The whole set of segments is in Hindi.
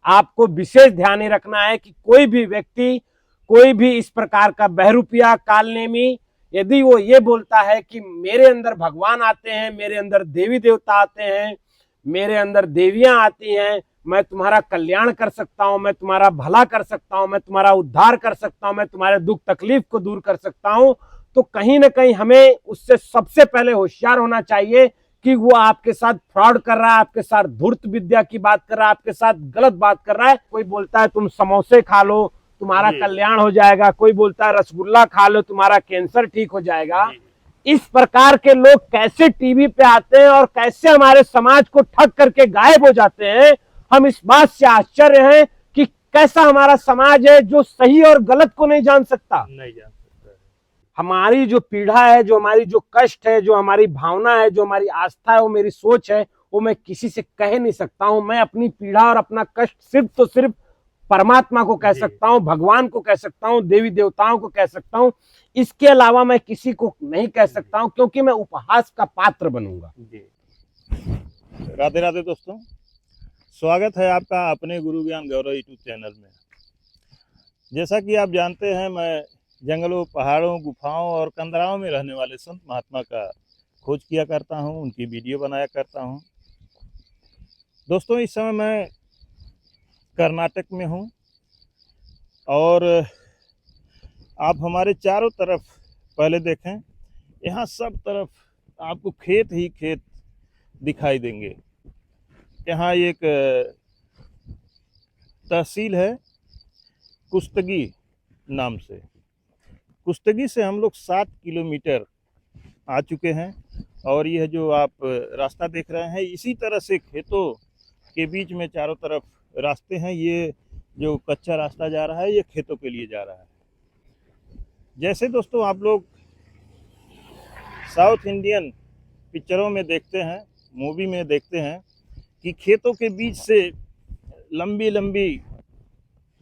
आपको विशेष ध्यान रखना है कि कोई भी व्यक्ति, कोई भी इस प्रकार का बहरूपिया, कालनेमी, यदि वो ये बोलता है कि मेरे अंदर भगवान आते हैं, मेरे अंदर देवी देवता आते हैं, मेरे अंदर देवियां आती हैं, मैं तुम्हारा कल्याण कर सकता हूं, मैं तुम्हारा भला कर सकता हूं, मैं तुम्हारा उद्धार कर सकता हूं, मैं तुम्हारे दुख तकलीफ को दूर कर सकता हूं, तो कहीं ना कहीं हमें उससे सबसे पहले होशियार होना चाहिए कि वो आपके साथ फ्रॉड कर रहा है, आपके साथ धूर्त विद्या की बात कर रहा है, आपके साथ गलत बात कर रहा है। कोई बोलता है तुम समोसे खा लो तुम्हारा कल्याण हो जाएगा, कोई बोलता है रसगुल्ला खा लो तुम्हारा कैंसर ठीक हो जाएगा। इस प्रकार के लोग कैसे टीवी पे आते हैं और कैसे हमारे समाज को ठग करके गायब हो जाते हैं, हम इस बात से आश्चर्य हैं कि कैसा हमारा समाज है जो सही और गलत को नहीं जान सकता। हमारी जो पीड़ा है, जो हमारी जो कष्ट है, जो हमारी भावना है, जो हमारी आस्था है, वो मेरी सोच है, वो मैं किसी से कह नहीं सकता हूं। मैं अपनी पीड़ा और अपना कष्ट सिर्फ तो सिर्फ परमात्मा को कह सकता हूं, भगवान को कह सकता हूं, देवी देवताओं को कह सकता हूं। इसके अलावा मैं किसी को नहीं कह सकता हूं, क्योंकि मैं उपहास का पात्र बनूंगा। राधे राधे दोस्तों, स्वागत है आपका अपने गुरु ज्ञान गौरव यूट्यूब चैनल में। जैसा कि आप जानते हैं, मैं जंगलों, पहाड़ों, गुफाओं और कंदराओं में रहने वाले संत महात्मा का खोज किया करता हूं, उनकी वीडियो बनाया करता हूं। दोस्तों, इस समय मैं कर्नाटक में हूं और आप हमारे चारों तरफ पहले देखें, यहाँ सब तरफ आपको खेत ही खेत दिखाई देंगे। यहाँ एक तहसील है कुश्तगी नाम से। कुश्तगी से हम लोग 7 किलोमीटर आ चुके हैं और यह जो आप रास्ता देख रहे हैं, इसी तरह से खेतों के बीच में चारों तरफ रास्ते हैं। ये जो कच्चा रास्ता जा रहा है, ये खेतों के लिए जा रहा है। जैसे दोस्तों आप लोग साउथ इंडियन पिक्चरों में देखते हैं, मूवी में देखते हैं कि खेतों के बीच से लंबी लंबी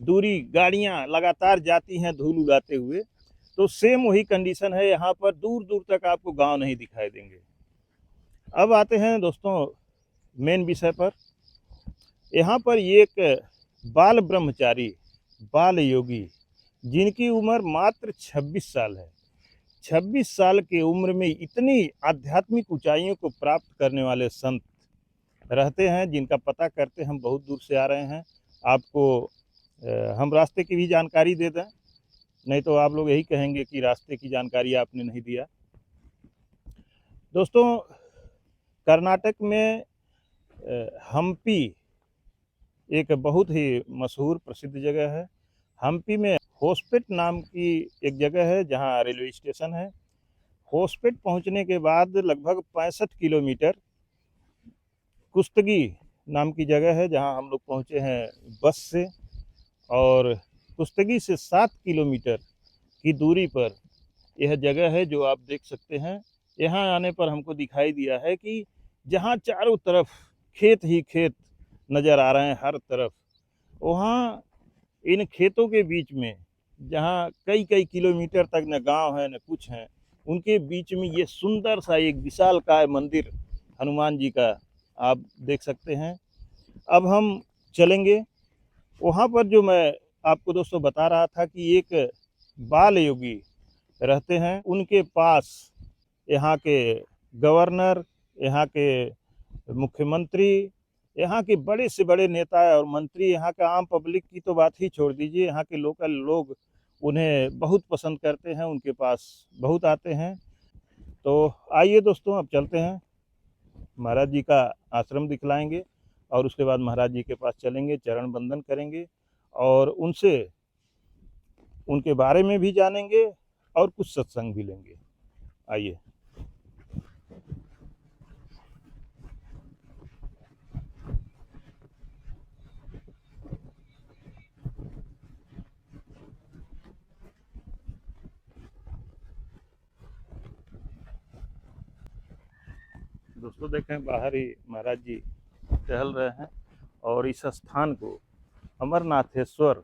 दूरी गाड़ियां लगातार जाती हैं धूल उड़ाते हुए, तो सेम वही कंडीशन है यहाँ पर। दूर दूर तक आपको गांव नहीं दिखाई देंगे। अब आते हैं दोस्तों मेन विषय पर। यहाँ पर एक बाल ब्रह्मचारी, बाल योगी, जिनकी उम्र मात्र 26 साल है। 26 साल की उम्र में इतनी आध्यात्मिक ऊंचाइयों को प्राप्त करने वाले संत रहते हैं, जिनका पता करते हम बहुत दूर से आ रहे हैं। आपको हम रास्ते की भी जानकारी दे दें, नहीं तो आप लोग यही कहेंगे कि रास्ते की जानकारी आपने नहीं दिया। दोस्तों, कर्नाटक में हम्पी एक बहुत ही मशहूर प्रसिद्ध जगह है। हम्पी में होसपेट नाम की एक जगह है जहां रेलवे स्टेशन है। होसपेट पहुंचने के बाद लगभग 65 किलोमीटर कुश्तगी नाम की जगह है जहां हम लोग पहुंचे हैं बस से, और कुश्तगी से 7 किलोमीटर की दूरी पर यह जगह है जो आप देख सकते हैं। यहाँ आने पर हमको दिखाई दिया है कि जहाँ चारों तरफ खेत ही खेत नज़र आ रहे हैं हर तरफ, वहाँ इन खेतों के बीच में, जहाँ कई कई किलोमीटर तक न गांव है न कुछ है, उनके बीच में ये सुंदर सा एक विशालकाय मंदिर हनुमान जी का आप देख सकते हैं। अब हम चलेंगे वहाँ पर। जो मैं आपको दोस्तों बता रहा था कि एक बाल योगी रहते हैं, उनके पास यहाँ के गवर्नर, यहाँ के मुख्यमंत्री, यहाँ के बड़े से बड़े नेता और मंत्री, यहाँ का आम पब्लिक की तो बात ही छोड़ दीजिए, यहाँ के लोकल लोग उन्हें बहुत पसंद करते हैं, उनके पास बहुत आते हैं। तो आइए दोस्तों, अब चलते हैं, महाराज जी का आश्रम दिखलाएंगे और उसके बाद महाराज जी के पास चलेंगे, चरण बंदन करेंगे और उनसे उनके बारे में भी जानेंगे और कुछ सत्संग भी लेंगे। आइए। दोस्तों देखें, बाहर ही महाराज जी टहल रहे हैं और इस स्थान को अमरनाथेश्वर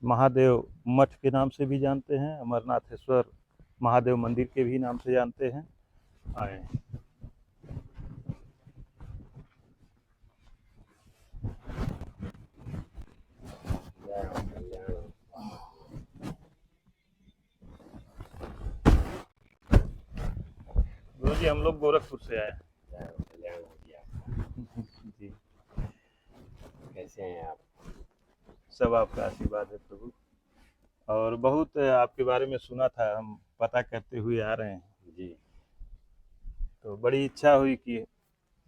महादेव मठ के नाम से भी जानते हैं, अमरनाथेश्वर महादेव मंदिर के भी नाम से जानते हैं। आए। हम लोग गोरखपुर से आए हैं। कल्याण हो गया। जी, कैसे हैं आप? सब आपका आशीर्वाद है प्रभु। और बहुत आपके बारे में सुना था, हम पता करते हुए आ रहे हैं। जी। तो बड़ी इच्छा हुई कि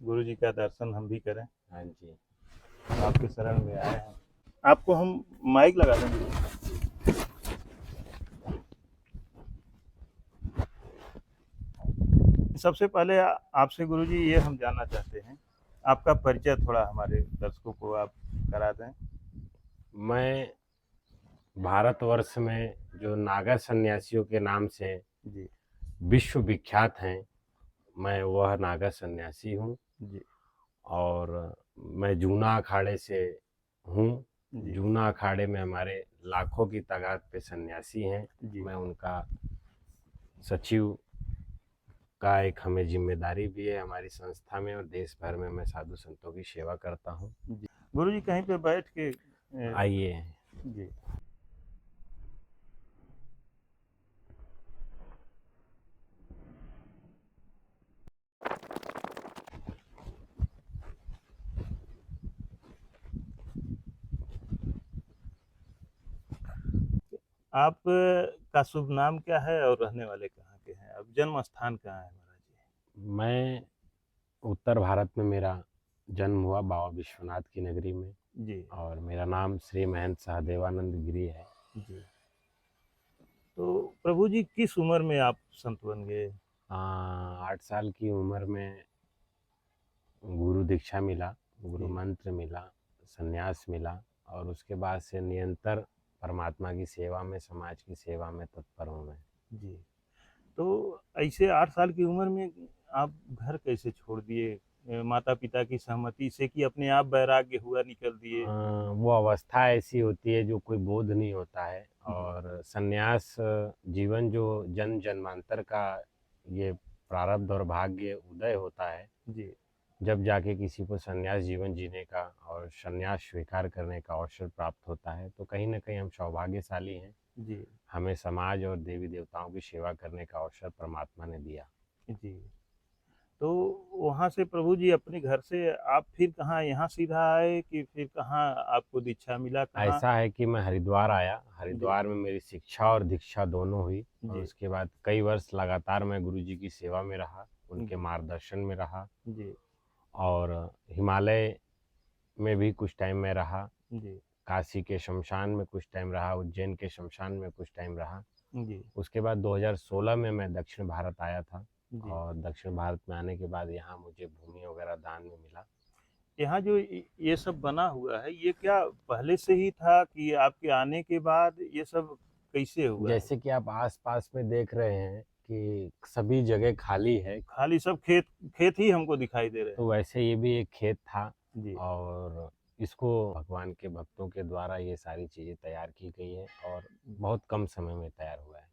गुरु जी का दर्शन हम भी करें। हाँ जी। आपके शरण में आए हैं। आपको हम माइक लगा देंगे। सबसे पहले आपसे गुरु जी ये हम जानना चाहते हैं, आपका परिचय थोड़ा हमारे दर्शकों को आप करा दें। मैं भारतवर्ष में जो नागा सन्यासियों के नाम से जी विश्व विख्यात हैं, मैं वह नागा सन्यासी हूँ। जी और मैं जूना अखाड़े से हूँ। जी जूना अखाड़े में हमारे लाखों की तादाद पे सन्यासी हैं। जी मैं उनका सचिव का एक हमें जिम्मेदारी भी है हमारी संस्था में, और देश भर में मैं साधु संतों की सेवा करता हूँ। जी। गुरु जी कहीं पे बैठ के आइए। जी। आप का शुभ नाम क्या है और रहने वाले कहाँ के हैं? अब जन्म स्थान कहाँ है महाराज जी? मैं उत्तर भारत में मेरा जन्म हुआ, बाबा विश्वनाथ की नगरी में, जी और मेरा नाम श्री महंत सहदेवानंद गिरी है। जी। तो प्रभु जी किस उम्र में आप संत बन गए? 8 साल की उम्र में गुरु दीक्षा मिला, गुरु जी मंत्र मिला, संन्यास मिला, और उसके बाद से निरंतर परमात्मा की सेवा में, समाज की सेवा में तत्पर हूँ मैं। जी। तो ऐसे 8 साल की उम्र में आप घर कैसे छोड़ दिए? माता पिता की सहमति से कि अपने आप वैराग्य हुआ निकल दिए? वो अवस्था ऐसी होती है जो कोई बोध नहीं होता है, जी और संन्यास जीवन जो जन्म जन्मांतर का ये प्रारब्ध और भाग्य उदय होता है, जी जब जाके किसी को संन्यास जीवन जीने का और संन्यास स्वीकार करने का अवसर प्राप्त होता है, तो कहीं ना कहीं हम सौभाग्यशाली हैं। जी हमें समाज और देवी देवताओं की सेवा करने का अवसर परमात्मा ने दिया। जी। तो वहाँ से प्रभु जी अपने घर से आप फिर कहाँ यहाँ सीधा आए कि फिर कहाँ आपको दीक्षा मिला कहाँ? ऐसा है कि मैं हरिद्वार आया, जी हरिद्वार में मेरी शिक्षा और दीक्षा दोनों हुई, और जी उसके बाद कई वर्ष लगातार मैं गुरु जी की सेवा में रहा, उनके जी मार्गदर्शन में रहा, जी और हिमालय में भी कुछ टाइम में रहा, जी काशी के शमशान में कुछ टाइम रहा, उज्जैन के शमशान में कुछ टाइम रहा। जी उसके बाद 2016 में मैं दक्षिण भारत आया था, जी। और दक्षिण भारत में आने के बाद यहाँ मुझे भूमि वगैरह दान में मिला। यहाँ जो ये सब बना हुआ है, ये क्या पहले से ही था कि आपके आने के बाद ये सब कैसे हुआ है? जैसे कि आप आस-पास में देख रहे हैं कि सभी जगह खाली है, खाली सब खेत खेत ही हमको दिखाई दे रहे तो हैं। वैसे ये भी एक खेत था, जी और इसको भगवान के भक्तों के द्वारा ये सारी चीज़ें तैयार की गई है, और बहुत कम समय में तैयार हुआ है।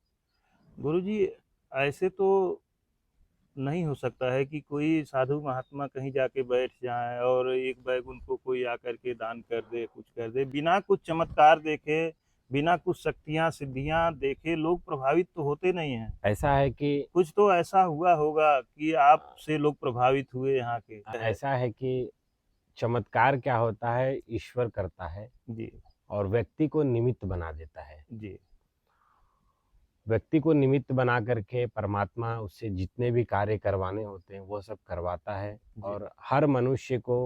गुरुजी, ऐसे तो नहीं हो सकता है कि कोई साधु महात्मा कहीं जाके बैठ जाए और एक बैग उनको कोई आकर के दान कर दे, कुछ कर दे, बिना कुछ चमत्कार देखे, बिना कुछ शक्तियां सिद्धियां देखे लोग प्रभावित तो होते नहीं हैं। ऐसा है कि कुछ तो ऐसा हुआ होगा कि आपसे लोग प्रभावित हुए यहाँ के। ऐसा है कि चमत्कार क्या होता है, ईश्वर करता है, जी और व्यक्ति को निमित्त बना देता है। जी व्यक्ति को निमित्त बना करके परमात्मा उससे जितने भी कार्य करवाने होते हैं वो सब करवाता है, जी और हर मनुष्य को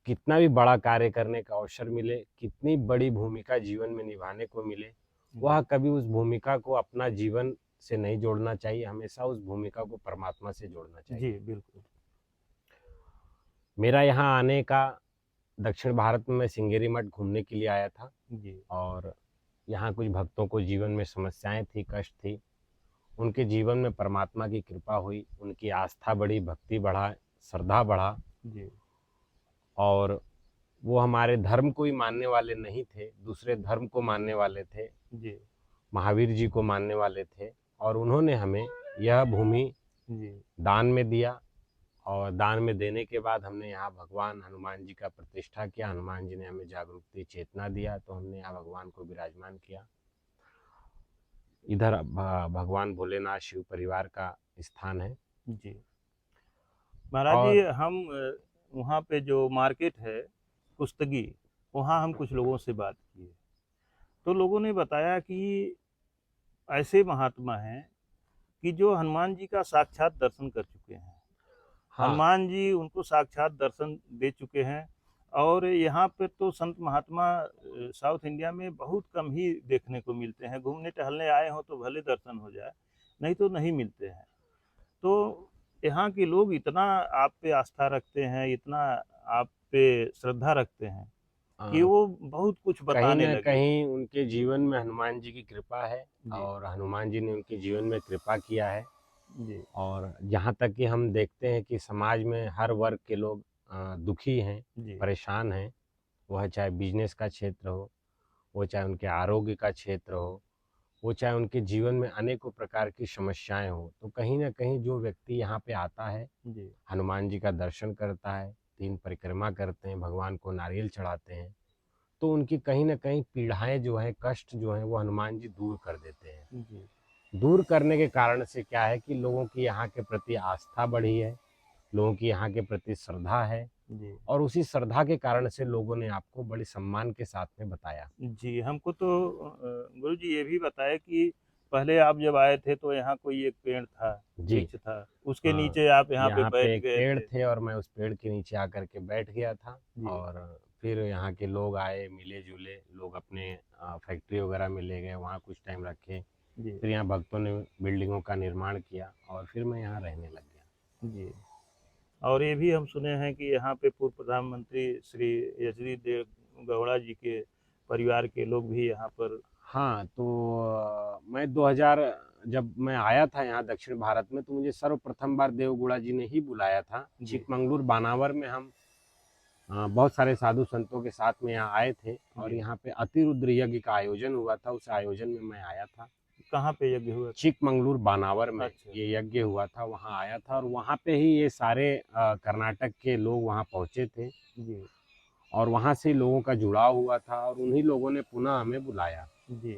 कितना भी बड़ा कार्य करने का अवसर मिले, कितनी बड़ी भूमिका जीवन में निभाने को मिले, वह कभी उस भूमिका को अपना जीवन से नहीं जोड़ना चाहिए, हमेशा उस भूमिका को परमात्मा से जोड़ना जी चाहिए। बिल्कुल। मेरा यहाँ आने का, दक्षिण भारत में मैं सिंगेरी मठ घूमने के लिए आया था, जी और यहाँ कुछ भक्तों को जीवन में समस्याएं थी, कष्ट थी, उनके जीवन में परमात्मा की कृपा हुई, उनकी आस्था बढ़ी, भक्ति बढ़ा, श्रद्धा बढ़ा, जी और वो हमारे धर्म को ही मानने वाले नहीं थे, दूसरे धर्म को मानने वाले थे, जी महावीर जी को मानने वाले थे, और उन्होंने हमें यह भूमि जी दान में दिया, और दान में देने के बाद हमने यहाँ भगवान हनुमान जी का प्रतिष्ठा किया। हनुमान जी ने हमें जागरूकता चेतना दिया, तो हमने यहाँ भगवान को विराजमान किया। इधर भगवान भोलेनाथ शिव परिवार का स्थान है। जी महाराज और जी, हम वहाँ पे जो मार्केट है कुश्तगी, वहाँ हम कुछ लोगों से बात की, तो लोगों ने बताया कि ऐसे महात्मा हैं कि जो हनुमान जी का साक्षात दर्शन कर चुके हैं। हाँ, हनुमान जी उनको साक्षात दर्शन दे चुके हैं। और यहाँ पे तो संत महात्मा साउथ इंडिया में बहुत कम ही देखने को मिलते हैं। घूमने टहलने आए हो तो भले दर्शन हो जाए, नहीं तो नहीं मिलते हैं। तो यहाँ के लोग इतना आप पे आस्था रखते हैं, इतना आप पे श्रद्धा रखते हैं कि अ, वो बहुत कुछ कहीं बताने न लगे। कहीं उनके जीवन में हनुमान जी की कृपा है जी और हनुमान जी ने उनके जीवन में कृपा किया है। जी और जहाँ तक कि हम देखते हैं कि समाज में हर वर्ग के लोग दुखी हैं, जी परेशान हैं, वह चाहे बिजनेस का क्षेत्र हो, वो चाहे उनके आरोग्य का क्षेत्र हो, वो चाहे उनके जीवन में अनेकों प्रकार की समस्याएं हो, तो कहीं ना कहीं जो व्यक्ति यहाँ पे आता है, जी हनुमान जी का दर्शन करता है, 3 परिक्रमा करते हैं, भगवान को नारियल चढ़ाते हैं, तो उनकी कहीं ना कहीं पीड़ाएं जो है, कष्ट जो है, वो हनुमान जी दूर कर देते हैं। जी दूर करने के कारण से क्या है कि लोगों की यहाँ के प्रति आस्था बढ़ी है, लोगों की यहाँ के प्रति श्रद्धा है, जी और उसी श्रद्धा के कारण से लोगों ने आपको बड़े सम्मान के साथ में बताया। जी हमको तो गुरु जी ये भी बताया कि पहले आप जब आए थे तो यहाँ कोई एक पेड़ था, जी, वृक्ष था, उसके हाँ, नीचे आप यहाँ पे यहाँ पे बैठ एक गए पेड़ थे। थे और मैं उस पेड़ के नीचे आकर के बैठ गया था। जी और फिर यहाँ के लोग आए, मिले जुले, लोग अपने फैक्ट्री वगैरह में ले गए, वहाँ कुछ टाइम रखे। जी फिर यहाँ भक्तों ने बिल्डिंगों का निर्माण किया और फिर मैं यहाँ रहने लग गया। जी और ये भी हम सुने हैं कि यहाँ पे पूर्व प्रधानमंत्री श्री एच डी देव गौड़ा जी के परिवार के लोग भी यहाँ पर। हाँ, तो मैं 2000 जब मैं आया था यहाँ दक्षिण भारत में, तो मुझे सर्वप्रथम बार देवगुड़ा जी ने ही बुलाया था। जी चिकमंगलूर बानावर में हम बहुत सारे साधु संतों के साथ में यहाँ आए थे और जी यहाँ पे अतिरुद्र यज्ञ का आयोजन हुआ था। उस आयोजन में मैं आया था। कहाँ पे यज्ञ हुआ था? चिकमंगलूर बानावर में अच्छा ये यज्ञ हुआ था, वहाँ आया था और वहाँ पे ही ये सारे कर्नाटक के लोग वहाँ पहुँचे थे जी और वहाँ से लोगों का जुड़ाव हुआ था और उन्हीं लोगों ने पुनः हमें बुलाया। जी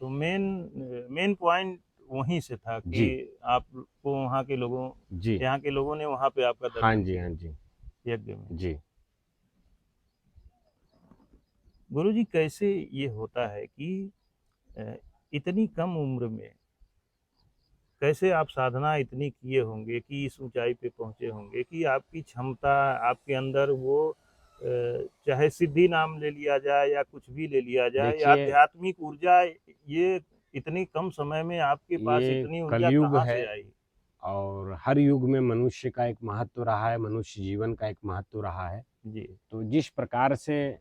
तो मेन मेन पॉइंट वहीं से था कि जी आपको वहाँ के लोगों, जी, यहाँ के लोगों ने वहाँ पे आपका हाँ दर्शन जी, हाँ किया जी, यज्ञ में। जी। गुरुजी कैसे ये होता है कि अ, इतनी कम उम्र में कैसे आप साधना इतनी किए होंगे कि इस ऊंचाई पे पहुंचे होंगे कि आपकी क्षमता, आपके अंदर वो चाहे सिद्धि नाम ले लिया जाए या कुछ भी ले लिया जाए, या देखिए, आध्यात्मिक ऊर्जा, ये इतनी कम समय में आपके पास ये इतनी ऊर्जा कलयुग कहाँ है से आई? और हर युग में मनुष्य का एक महत्व रहा है, मनुष्य जीवन का एक महत्व रहा है। जी तो जिस प्रकार से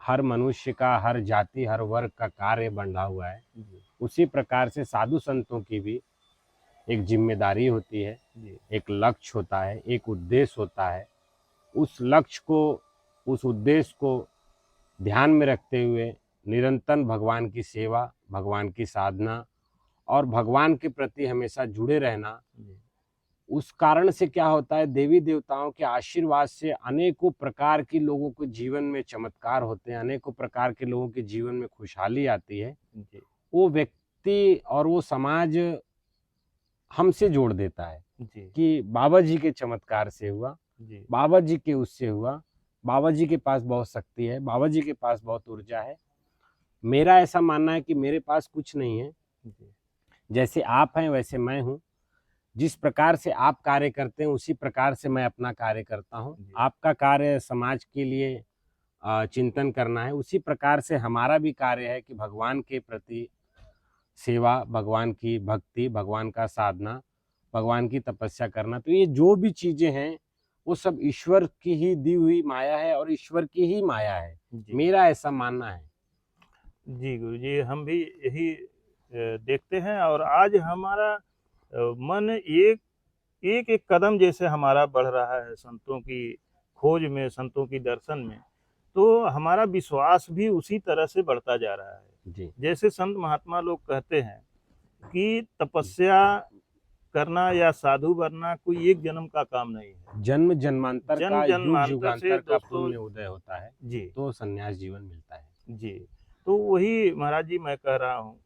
हर मनुष्य का, हर जाति, हर वर्ग का कार्य बंधा हुआ है, जी उसी प्रकार से साधु संतों की भी एक जिम्मेदारी होती है, जी एक लक्ष्य होता है, एक उद्देश्य होता है। उस लक्ष्य को, उस उद्देश्य को ध्यान में रखते हुए निरंतर भगवान की सेवा, भगवान की साधना और भगवान के प्रति हमेशा जुड़े रहना, जी उस कारण से क्या होता है, देवी देवताओं के आशीर्वाद से अनेकों प्रकार के लोगों के जीवन में चमत्कार होते हैं, अनेकों प्रकार के लोगों के जीवन में खुशहाली आती है। जी वो व्यक्ति और वो समाज हमसे जोड़ देता है जी कि बाबा जी के चमत्कार से हुआ, जी बाबा जी के उससे हुआ, बाबा जी के पास बहुत शक्ति है, बाबा जी के पास बहुत ऊर्जा है। मेरा ऐसा मानना है कि मेरे पास कुछ नहीं है। जी जैसे आप हैं वैसे मैं हूँ। जिस प्रकार से आप कार्य करते हैं उसी प्रकार से मैं अपना कार्य करता हूँ। जी आपका कार्य समाज के लिए चिंतन करना है, उसी प्रकार से हमारा भी कार्य है कि भगवान के प्रति सेवा, भगवान की भक्ति, भगवान का साधना, भगवान की तपस्या करना। तो ये जो भी चीज़ें हैं वो सब ईश्वर की ही दी हुई माया है और ईश्वर की ही माया है। जी मेरा ऐसा मानना है। जी गुरु जी, हम भी यही देखते हैं। और आज हमारा मन एक एक एक कदम जैसे हमारा बढ़ रहा है संतों की खोज में, संतों की दर्शन में, तो हमारा विश्वास भी उसी तरह से बढ़ता जा रहा है। जी, जैसे संत महात्मा लोग कहते हैं कि तपस्या करना या साधु बनना कोई एक जन्म का काम नहीं है, जन्म जन्मांतर जन्म का, युग जन्मांतर से युगांतर का दोस्तों। पुण्य उदय होता है जी तो संन्यास जीवन मिलता है। जी तो वही महाराज जी मैं कह रहा हूँ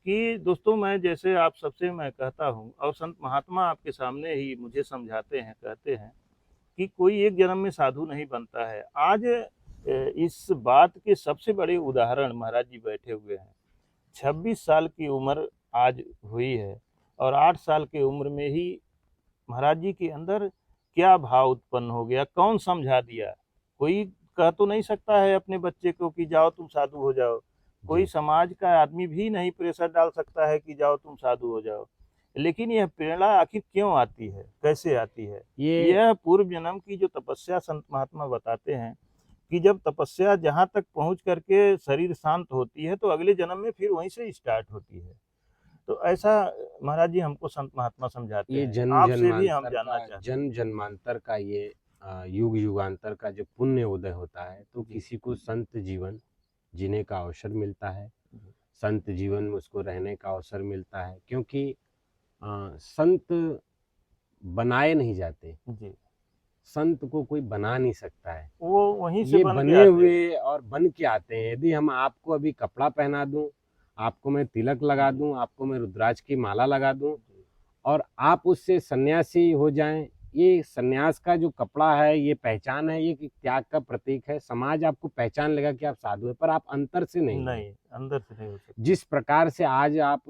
कि दोस्तों, मैं जैसे आप सबसे मैं कहता हूँ और संत महात्मा आपके सामने ही मुझे समझाते हैं, कहते हैं कि कोई एक जन्म में साधु नहीं बनता है। आज इस बात के सबसे बड़े उदाहरण महाराज जी बैठे हुए हैं। 26 साल की उम्र आज हुई है और 8 साल की उम्र में ही महाराज जी के अंदर क्या भाव उत्पन्न हो गया, कौन समझा दिया। कोई कह तो नहीं सकता है अपने बच्चे को कि जाओ तुम साधु हो जाओ। कोई जी समाज का आदमी भी नहीं प्रेशर डाल सकता है कि जाओ तुम साधु हो जाओ। लेकिन यह प्रेरणा आखिर क्यों आती है, कैसे आती है? ये यह पूर्व जन्म की जो तपस्या संत महात्मा बताते हैं कि जब तपस्या जहाँ तक पहुँच करके शरीर शांत होती है तो अगले जन्म में फिर वहीं से स्टार्ट होती है। तो ऐसा महाराज जी हमको संत महात्मा समझाते ये हैं। जन्म आपसे भी हम जन्मांतर जानना का चाहते जन्म जन्मांतर का ये युग युगांतर का जो पुण्य उदय होता है तो जी। किसी को संत जीवन जीने का अवसर मिलता है, हैं। संत जीवन में उसको रहने का अवसर मिलता है, क्योंकि संत बनाए नहीं जाते, जी, संत को कोई बना नहीं सकता है, वो वहीं से ये बन के बने आते हैं। हुए और बन के आते हैं। यदि हम आपको अभी कपड़ा पहना दूं, आपको मैं तिलक लगा दूं, आपको मैं रुद्राक्ष की माला लगा दूं और आप उससे सन्यासी हो जाएं, ये सन्यास का जो कपड़ा है, ये पहचान है, ये त्याग का प्रतीक है। समाज आपको पहचान लेगा कि आप साधु है, पर आप अंतर से नहीं हैं। नहीं, अंदर से नहीं हो सकता। जिस प्रकार से आज आप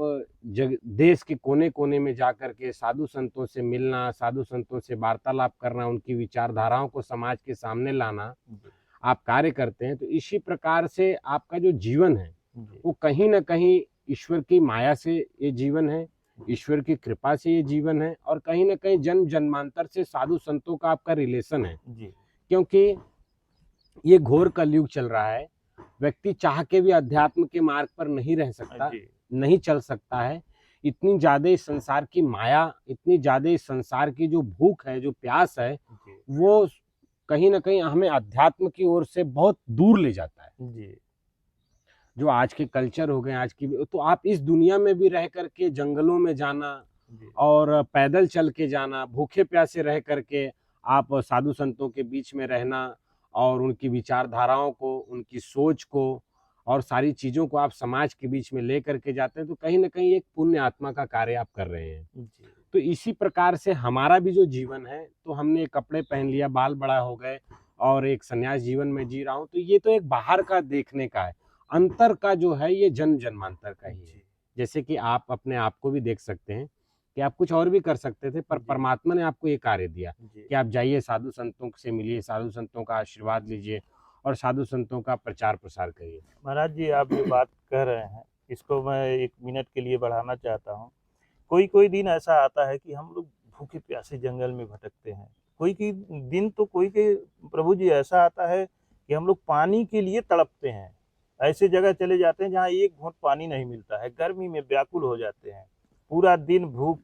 देश के कोने कोने में जाकर के साधु संतों से मिलना, साधु संतों से वार्तालाप करना, उनकी विचारधाराओं को समाज के सामने लाना जी, आप कार्य करते हैं, तो इसी प्रकार से आपका जो जीवन है जी, वो कहीं ना कहीं ईश्वर की माया से ये जीवन है, ईश्वर की कृपा से ये जीवन है, और कहीं ना कहीं जन्म जन्मांतर से साधु संतों का आपका रिलेशन है। जी, क्योंकि ये घोर कलयुग चल रहा है, व्यक्ति चाह के भी अध्यात्म के मार्ग पर नहीं रह सकता, जी, नहीं चल सकता है। इतनी ज्यादा इस संसार की माया, इतनी ज्यादा इस संसार की जो भूख है, जो प्यास है, जी, वो कहीं ना कहीं हमें अध्यात्म की ओर से बहुत दूर ले जाता है। जी, जो आज के कल्चर हो गए, आज की, तो आप इस दुनिया में भी रह करके जंगलों में जाना जी, और पैदल चल के जाना, भूखे प्यासे रह करके आप साधु संतों के बीच में रहना और उनकी विचारधाराओं को, उनकी सोच को और सारी चीजों को आप समाज के बीच में ले करके जाते हैं, तो कहीं ना कहीं एक पुण्य आत्मा का कार्य आप कर रहे हैं। जी, तो इसी प्रकार से हमारा भी जो जीवन है, तो हमने कपड़े पहन लिया, बाल बड़ा हो गए और एक सन्यास जीवन में जी रहा हूँ, तो ये तो एक बाहर का देखने का है। अंतर का जो है ये जन्म जन्मांतर का ही है। जी, जैसे कि आप अपने आप को भी देख सकते हैं कि आप कुछ और भी कर सकते थे, पर जी, परमात्मा ने आपको ये कार्य दिया जी। कि आप जाइए, साधु संतों से मिलिए, साधु संतों का आशीर्वाद लीजिए और साधु संतों का प्रचार प्रसार करिए। महाराज जी, आप जो बात कह रहे हैं इसको मैं 1 मिनट के लिए बढ़ाना चाहता हूँ। कोई कोई दिन ऐसा आता है कि हम लोग भूखे प्यासे जंगल में भटकते हैं। कोई की दिन तो कोई के प्रभु जी ऐसा आता है कि हम लोग पानी के लिए तड़पते हैं। ऐसे जगह चले जाते हैं जहाँ एक घूंट पानी नहीं मिलता है, गर्मी में व्याकुल हो जाते हैं, पूरा दिन भूख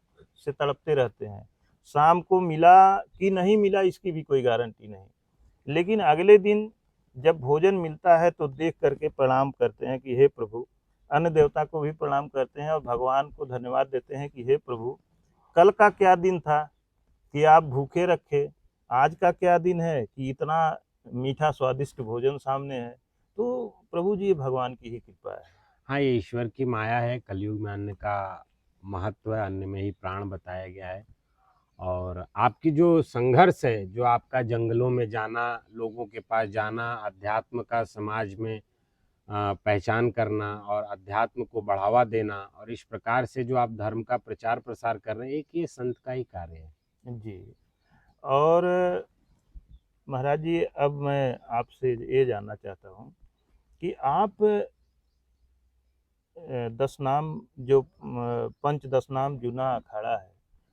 से तड़पते रहते हैं। शाम को मिला कि नहीं मिला इसकी भी कोई गारंटी नहीं, लेकिन अगले दिन जब भोजन मिलता है तो देख करके प्रणाम करते हैं कि हे प्रभु, अन्न देवता को भी प्रणाम करते हैं और भगवान को धन्यवाद देते हैं कि हे प्रभु, कल का क्या दिन था कि आप भूखे रखे, आज का क्या दिन है कि इतना मीठा स्वादिष्ट भोजन सामने है। तो प्रभु जी, ये भगवान की ही कृपा है। हाँ, ये ईश्वर की माया है। कलयुग में अन्न का महत्व है, अन्न में ही प्राण बताया गया है। और आपकी जो संघर्ष है, जो आपका जंगलों में जाना, लोगों के पास जाना, अध्यात्म का समाज में पहचान करना और अध्यात्म को बढ़ावा देना, और इस प्रकार से जो आप धर्म का प्रचार प्रसार कर रहे हैं, एक ये संत का ही कार्य है। जी। और महाराज जी, अब मैं आपसे ये जानना चाहता हूँ कि आप 10 नाम जो पंच 10 नाम जूना अखाड़ा है,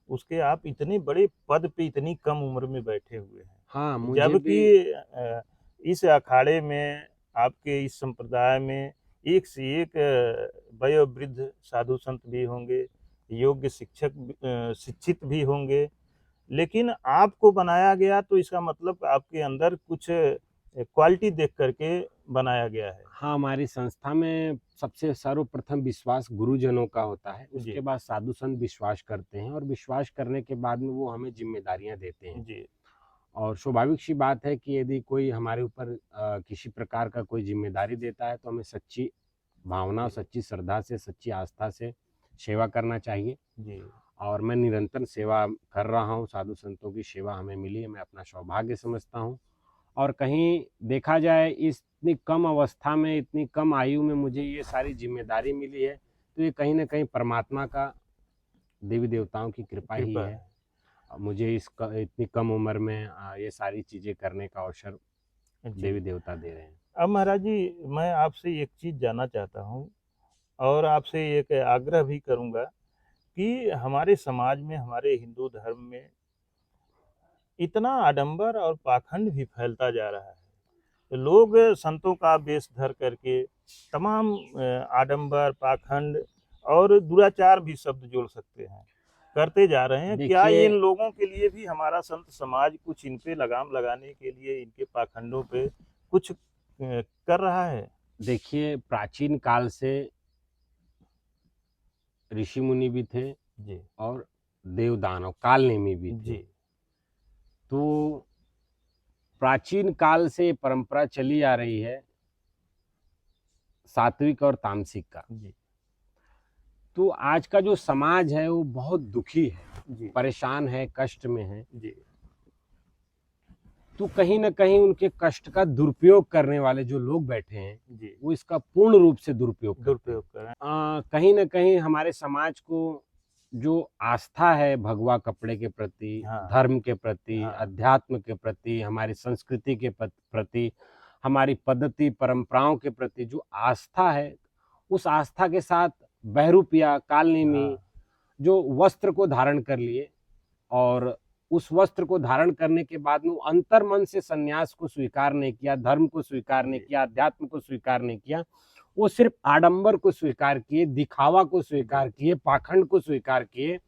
उसके आप इतने बड़े पद पे इतनी कम उम्र में बैठे हुए हैं। हाँ, मुझे भी जबकि इस अखाड़े में, आपके इस संप्रदाय में एक से एक वयोवृद्ध साधु संत भी होंगे, योग्य शिक्षित भी होंगे, लेकिन आपको बनाया गया तो इसका मतलब आपके अंदर कुछ क्वालिटी देख करके बनाया गया है। हाँ, हमारी संस्था में सबसे सर्वप्रथम विश्वास गुरुजनों का होता है, जी, उसके बाद साधु संत विश्वास करते हैं और विश्वास करने के बाद में वो हमें जिम्मेदारियां देते हैं। जी, और स्वाभाविक सी बात है कि यदि कोई हमारे ऊपर किसी प्रकार का कोई जिम्मेदारी देता है तो हमें सच्ची भावना, सच्ची श्रद्धा से, सच्ची आस्था से सेवा करना चाहिए। जी और मैं निरंतर सेवा कर रहा हूँ, साधु संतों की सेवा हमें मिली है, मैं अपना सौभाग्य समझता हूँ। और कहीं देखा जाए इतनी कम अवस्था में, इतनी कम आयु में मुझे ये सारी जिम्मेदारी मिली है, तो ये कहीं ना कहीं परमात्मा का, देवी देवताओं की कृपा ही कृपा है। मुझे इतनी कम उम्र में ये सारी चीज़ें करने का अवसर जी। देवी देवता दे रहे हैं। अब महाराज जी, मैं आपसे एक चीज़ जानना चाहता हूँ और आपसे एक आग्रह भी करूँगा कि हमारे समाज में, हमारे हिंदू धर्म में इतना आडंबर और पाखंड भी फैलता जा रहा है। तो लोग संतों का वेश धर करके तमाम आडंबर, पाखंड और दुराचार भी शब्द जोड़ सकते हैं, करते जा रहे हैं। क्या देखिए, इन लोगों के लिए भी हमारा संत समाज कुछ इन पे लगाम लगाने के लिए, इनके पाखंडों पे कुछ कर रहा है? देखिए प्राचीन काल से ऋषि मुनि भी थे जी और देव दानव काल नेमी भी थे। जी तो प्राचीन काल से ये परंपरा चली आ रही है सात्विक और तामसिक का। जी तो आज का जो समाज है वो बहुत दुखी है, जी परेशान है, कष्ट में है। जी तो कहीं ना कहीं उनके कष्ट का दुरुपयोग करने वाले जो लोग बैठे हैं, जी वो इसका पूर्ण रूप से दुरुपयोग करते हैं। दुरुपयोग कर रहे हैं। कहीं ना कहीं हमारे समाज को जो आस्था है भगवा कपड़े के प्रति, हाँ। धर्म के प्रति, हाँ। अध्यात्म के प्रति, हमारी संस्कृति के प्रति, हमारी पद्धति परंपराओं के प्रति जो आस्था है, उस आस्था के साथ बहरूपिया कालनेमी हाँ। जो वस्त्र को धारण कर लिए और उस वस्त्र को धारण करने के बाद में अंतर मन से संन्यास को स्वीकार नहीं किया, धर्म को स्वीकार नहीं किया, अध्यात्म को स्वीकार नहीं किया, वो सिर्फ आडंबर को स्वीकार किए, दिखावा को स्वीकार किए, पाखंड को स्वीकार किए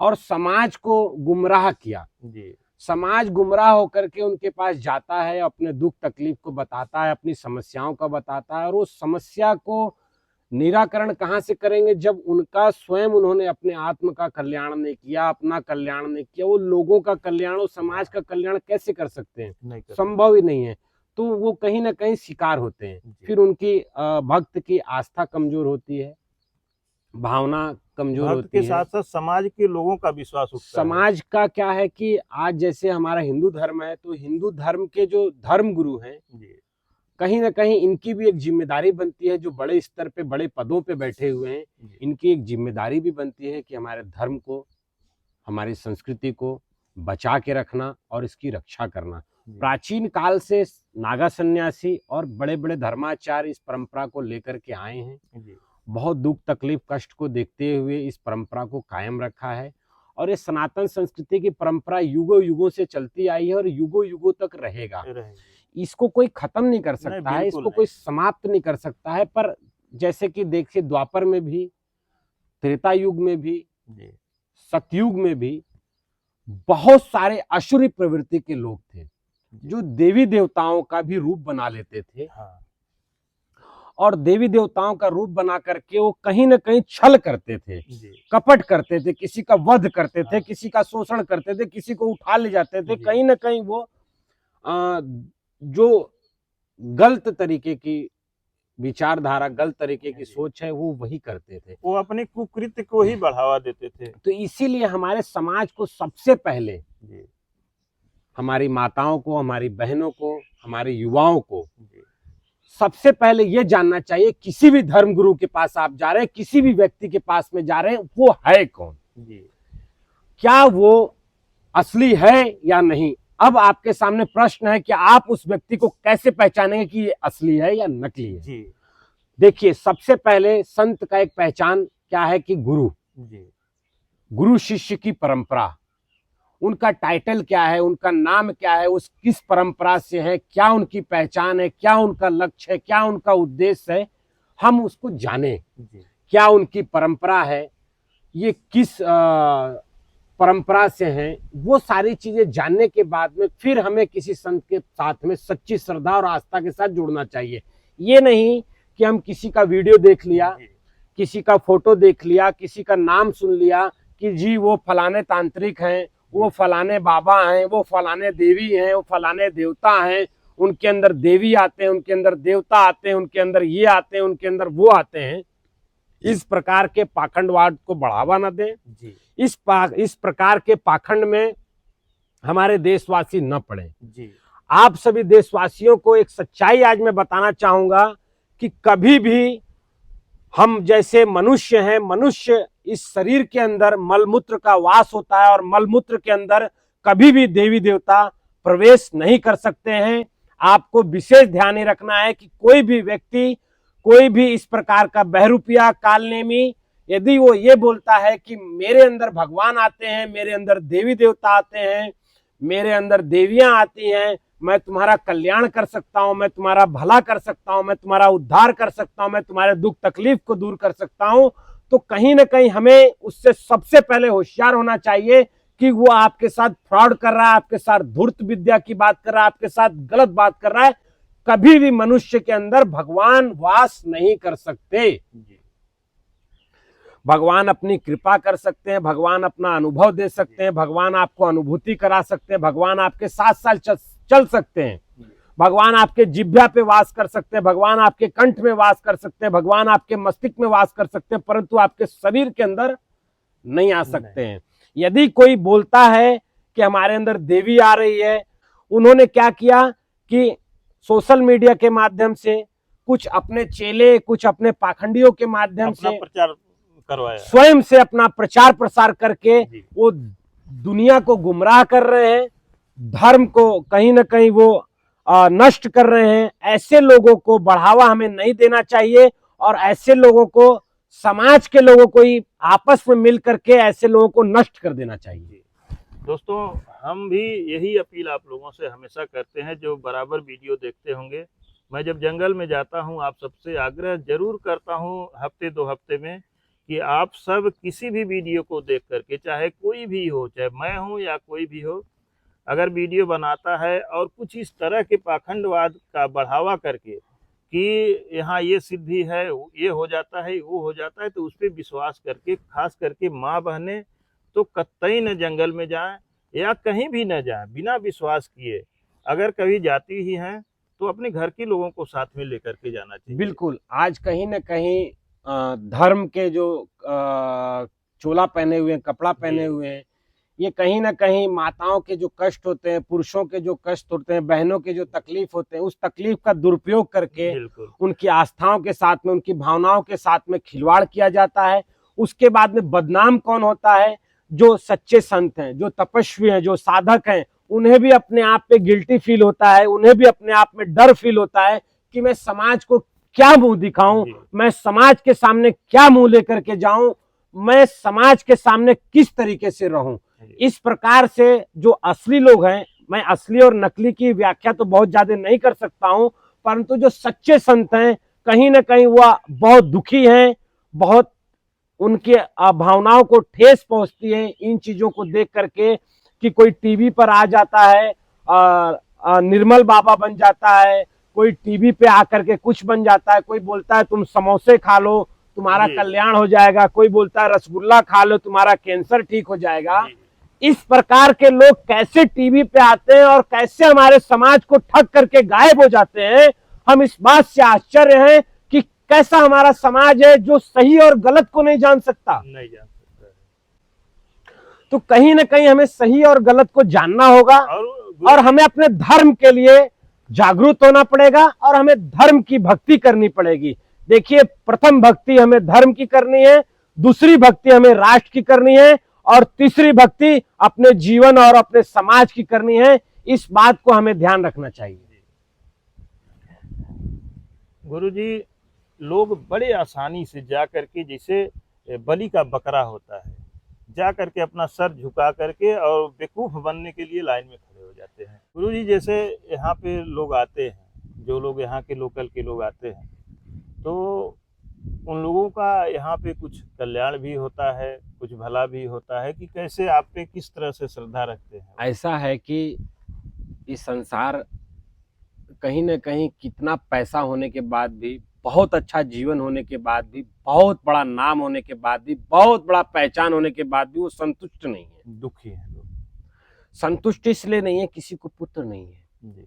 और समाज को गुमराह किया। जी समाज गुमराह होकर के उनके पास जाता है, अपने दुख तकलीफ को बताता है, अपनी समस्याओं का बताता है, और उस समस्या को निराकरण कहाँ से करेंगे जब उनका स्वयं उन्होंने अपने आत्म का कल्याण नहीं किया, अपना कल्याण नहीं किया, वो लोगों का कल्याण और समाज का कल्याण कैसे कर सकते हैं? नहीं कर संभव ही नहीं है। तो वो कहीं ना कहीं शिकार होते हैं, फिर उनकी भक्त की आस्था कमजोर होती है, भावना कमजोर भक्त होती के है। साथ साथ समाज के लोगों का विश्वास उठता है। समाज का क्या है कि आज जैसे हमारा हिंदू धर्म है, तो हिंदू धर्म के जो धर्म गुरु हैं, जी कहीं ना कहीं इनकी भी एक जिम्मेदारी बनती है, जो बड़े स्तर पे बड़े पदों पे बैठे हुए हैं, इनकी एक जिम्मेदारी भी बनती है कि हमारे धर्म को, हमारी संस्कृति को बचा के रखना और इसकी रक्षा करना। प्राचीन काल से नागा सन्यासी और बड़े बड़े धर्माचार्य इस परंपरा को लेकर के आए हैं, बहुत दुख तकलीफ कष्ट को देखते हुए इस परंपरा को कायम रखा है। और ये सनातन संस्कृति की परंपरा युगों युगों से चलती आई है और युगों युगों तक रहेगा। इसको कोई खत्म नहीं कर सकता है, इसको कोई समाप्त नहीं कर सकता है। पर जैसे कि देखिए द्वापर में भी, त्रेता युग में भी, सतयुग में भी बहुत सारे असुरी प्रवृत्ति के लोग थे जो देवी देवताओं का भी रूप बना लेते थे। और देवी देवताओं का रूप बना करके वो कहीं ना कहीं छल करते थे, कपट करते थे, किसी का वध करते थे, किसी का शोषण करते थे, किसी को उठा ले जाते थे। कहीं ना कहीं वो जो गलत तरीके की विचारधारा, गलत तरीके की सोच है, वो वही करते थे, वो अपने कुकृत्य को ही बढ़ावा देते थे। तो इसीलिए हमारे समाज को सबसे पहले, हमारी माताओं को, हमारी बहनों को, हमारे युवाओं को सबसे पहले ये जानना चाहिए, किसी भी धर्म गुरु के पास आप जा रहे हैं, किसी भी व्यक्ति के पास में जा रहे हैं, वो है कौन, क्या वो असली है या नहीं। अब आपके सामने प्रश्न है कि आप उस व्यक्ति को कैसे पहचानेंगे कि ये असली है या नकली है। देखिए, सबसे पहले संत का एक पहचान क्या है कि गुरु शिष्य की परंपरा, उनका टाइटल क्या है, उनका नाम क्या है, उस किस परंपरा से है, क्या उनकी पहचान है, क्या उनका लक्ष्य है, क्या उनका उद्देश्य है, हम उसको जाने। क्या उनकी परंपरा है, ये किस परंपरा से हैं, वो सारी चीजें जानने के बाद में फिर हमें किसी संत के साथ में सच्ची श्रद्धा और आस्था के साथ जुड़ना चाहिए। ये नहीं कि हम किसी का वीडियो देख लिया, किसी का फोटो देख लिया, किसी का नाम सुन लिया कि जी वो फलाने तांत्रिक हैं, वो फलाने बाबा हैं, वो फलाने देवी हैं, वो फलाने देवता हैं, उनके अंदर देवी आते हैं, उनके अंदर देवता आते हैं, उनके अंदर ये आते हैं, उनके अंदर वो आते हैं, इस प्रकार के पाखंडवाद को बढ़ावा न दें। जी इस प्रकार के पाखंड में हमारे देशवासी न पड़े। जी आप सभी देशवासियों को एक सच्चाई आज मैं बताना चाहूंगा कि कभी भी हम जैसे मनुष्य हैं, मनुष्य इस शरीर के अंदर मलमूत्र का वास होता है और मलमूत्र के अंदर कभी भी देवी देवता प्रवेश नहीं कर सकते हैं। आपको विशेष ध्यान ही रखना है कि कोई भी व्यक्ति, कोई भी इस प्रकार का बहरूपिया, कालनेमी, यदि वो ये बोलता है कि मेरे अंदर भगवान आते हैं, मेरे अंदर देवी देवता आते हैं, मेरे अंदर देवियां आती हैं, मैं तुम्हारा कल्याण कर सकता हूं, मैं तुम्हारा भला कर सकता हूं, मैं तुम्हारा उद्धार कर सकता हूं, मैं तुम्हारे दुख तकलीफ को दूर कर सकता हूं, तो कहीं ना कहीं हमें उससे सबसे पहले होशियार होना चाहिए कि वो आपके साथ फ्रॉड कर रहा है, आपके साथ धूर्त विद्या की बात कर रहा है, आपके साथ गलत बात कर रहा है। कभी भी मनुष्य के अंदर भगवान वास नहीं कर सकते। भगवान अपनी कृपा कर सकते हैं, भगवान अपना अनुभव दे सकते हैं, भगवान आपको अनुभूति करा सकते हैं, भगवान आपके साथ साथ चल सकते हैं, भगवान आपके जिह्वा पे वास कर सकते हैं, भगवान आपके कंठ में वास कर सकते हैं, भगवान आपके मस्तिष्क में वास कर सकते हैं, परंतु आपके शरीर के अंदर नहीं आ सकते हैं। यदि कोई बोलता है कि हमारे अंदर देवी आ रही है, उन्होंने क्या किया कि सोशल मीडिया के माध्यम से, कुछ अपने चेले, कुछ अपने पाखंडियों के माध्यम से प्रचार करवाया, स्वयं से अपना प्रचार प्रसार करके वो दुनिया को गुमराह कर रहे हैं, धर्म को कहीं ना कहीं वो नष्ट कर रहे हैं। ऐसे लोगों को बढ़ावा हमें नहीं देना चाहिए और ऐसे लोगों को, समाज के लोगों को ही आपस में मिल करके ऐसे लोगों को नष्ट कर देना चाहिए। दोस्तों, हम भी यही अपील आप लोगों से हमेशा करते हैं जो बराबर वीडियो देखते होंगे। मैं जब जंगल में जाता हूं, आप सबसे आग्रह जरूर करता हूं हफ्ते 2 हफ्ते में कि आप सब किसी भी वीडियो को देख करके, चाहे कोई भी हो, चाहे मैं हूं या कोई भी हो, अगर वीडियो बनाता है और कुछ इस तरह के पाखंडवाद का बढ़ावा करके कि यहाँ ये सिद्धि है, ये हो जाता है, वो हो जाता है, तो उस पर विश्वास करके, खास करके माँ बहनें तो कतई न जंगल में जाएं या कहीं भी न जाएं बिना विश्वास किए। अगर कभी जाती ही हैं तो अपने घर के लोगों को साथ में लेकर के जाना चाहिए। बिल्कुल, आज कहीं न कहीं धर्म के जो चोला पहने हुए हैं, कपड़ा पहने हुए हैं, ये कहीं ना कहीं माताओं के जो कष्ट होते हैं, पुरुषों के जो कष्ट होते हैं, बहनों के जो तकलीफ होते हैं, उस तकलीफ का दुरुपयोग करके उनकी आस्थाओं के साथ में, उनकी भावनाओं के साथ में खिलवाड़ किया जाता है। उसके बाद में बदनाम कौन होता है? जो सच्चे संत हैं, जो तपस्वी हैं, जो साधक हैं, उन्हें भी अपने आप पे गिल्टी फील होता है, उन्हें भी अपने आप में डर फील होता है कि मैं समाज को क्या मुंह दिखाऊं, मैं समाज के सामने क्या मुंह लेकर के जाऊं, मैं समाज के सामने किस तरीके से रहूं। इस प्रकार से जो असली लोग हैं, मैं असली और नकली की व्याख्या तो बहुत ज्यादा नहीं कर सकता हूं, परंतु जो सच्चे संत हैं, कहीं ना कहीं वह बहुत दुखी हैं, बहुत उनके भावनाओं को ठेस पहुंचती है इन चीजों को देख करके कि कोई टीवी पर आ जाता है, निर्मल बाबा बन जाता है, कोई टीवी पे आकर के कुछ बन जाता है, कोई बोलता है तुम समोसे खा लो तुम्हारा कल्याण हो जाएगा, कोई बोलता है रसगुल्ला खा लो तुम्हारा कैंसर ठीक हो जाएगा। इस प्रकार के लोग कैसे टीवी पे आते हैं और कैसे हमारे समाज को ठग करके गायब हो जाते हैं, हम इस बात से आश्चर्य हैं कि कैसा हमारा समाज है जो सही और गलत को नहीं जान सकता। तो कहीं ना कहीं हमें सही और गलत को जानना होगा और हमें अपने धर्म के लिए जागरूक होना पड़ेगा और हमें धर्म की भक्ति करनी पड़ेगी। देखिए, प्रथम भक्ति हमें धर्म की करनी है, दूसरी भक्ति हमें राष्ट्र की करनी है और तीसरी भक्ति अपने जीवन और अपने समाज की करनी है। इस बात को हमें ध्यान रखना चाहिए। गुरुजी, लोग बड़े आसानी से जा करके, जैसे बलि का बकरा होता है, जा करके अपना सर झुका करके और बेवकूफ बनने के लिए लाइन में खड़े हो जाते हैं। गुरुजी, जैसे यहाँ पे लोग आते हैं, जो लोग यहाँ के लोकल के लोग आते हैं, तो उन लोगों का यहाँ पे कुछ कल्याण भी होता है, कुछ भला भी होता है कि कैसे आप पे किस तरह से श्रद्धा रखते हैं? ऐसा है कि इस संसार कहीं ना कहीं कितना पैसा होने के बाद भी, बहुत अच्छा जीवन होने के बाद भी, बहुत बड़ा नाम होने के बाद भी, बहुत बड़ा पहचान होने के बाद भी वो संतुष्ट नहीं है, दुखी है लोग। संतुष्ट इसलिए नहीं है किसी को पुत्र नहीं है।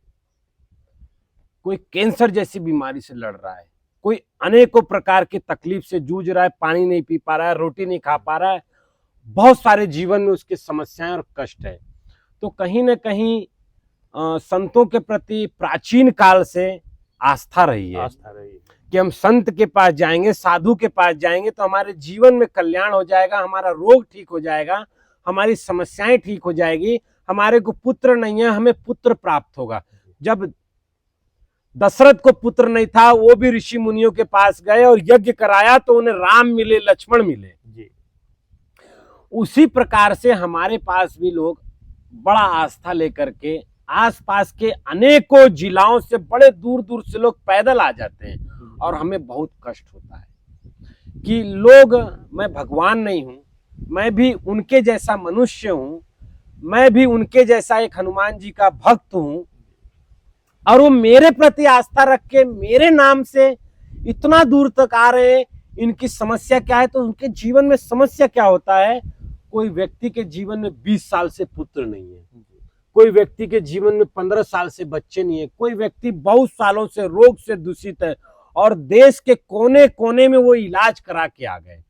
कोई कैंसर जैसी बीमारी से लड़ रहा है, कोई अनेकों प्रकार की तकलीफ से जूझ रहा है, पानी नहीं पी पा रहा है, रोटी नहीं खा पा रहा है, बहुत सारे जीवन में उसकी समस्याएं और कष्ट है। तो कहीं ना कहीं संतों के प्रति प्राचीन काल से आस्था रही है कि हम संत के पास जाएंगे, साधु के पास जाएंगे तो हमारे जीवन में कल्याण हो जाएगा, हमारा रोग ठीक हो जाएगा, हमारी समस्याएं ठीक हो जाएगी। हमारे को पुत्र नहीं है, हमें पुत्र प्राप्त होगा। जब दशरथ को पुत्र नहीं था, वो भी ऋषि मुनियों के पास गए और यज्ञ कराया तो उन्हें राम मिले, लक्ष्मण मिले जी। उसी प्रकार से हमारे पास भी लोग बड़ा आस्था लेकर के आसपास के अनेकों जिलाओं से, बड़े दूर दूर से लोग पैदल आ जाते हैं और हमें बहुत कष्ट होता है कि लोग, मैं भगवान नहीं हूं, मैं भी उनके जैसा मनुष्य हूं, मैं भी उनके जैसा एक हनुमान जी का भक्त हूं, और वो मेरे प्रति आस्था रख के मेरे नाम से इतना दूर तक आ रहे हैं। इनकी समस्या क्या है? तो उनके जीवन में समस्या क्या होता है? कोई व्यक्ति के जीवन में 20 साल से पुत्र नहीं है, कोई व्यक्ति के जीवन में 15 साल से बच्चे नहीं है, कोई व्यक्ति बहुत सालों से रोग से दूषित है और देश के कोने कोने में वो इलाज करा के आ गए।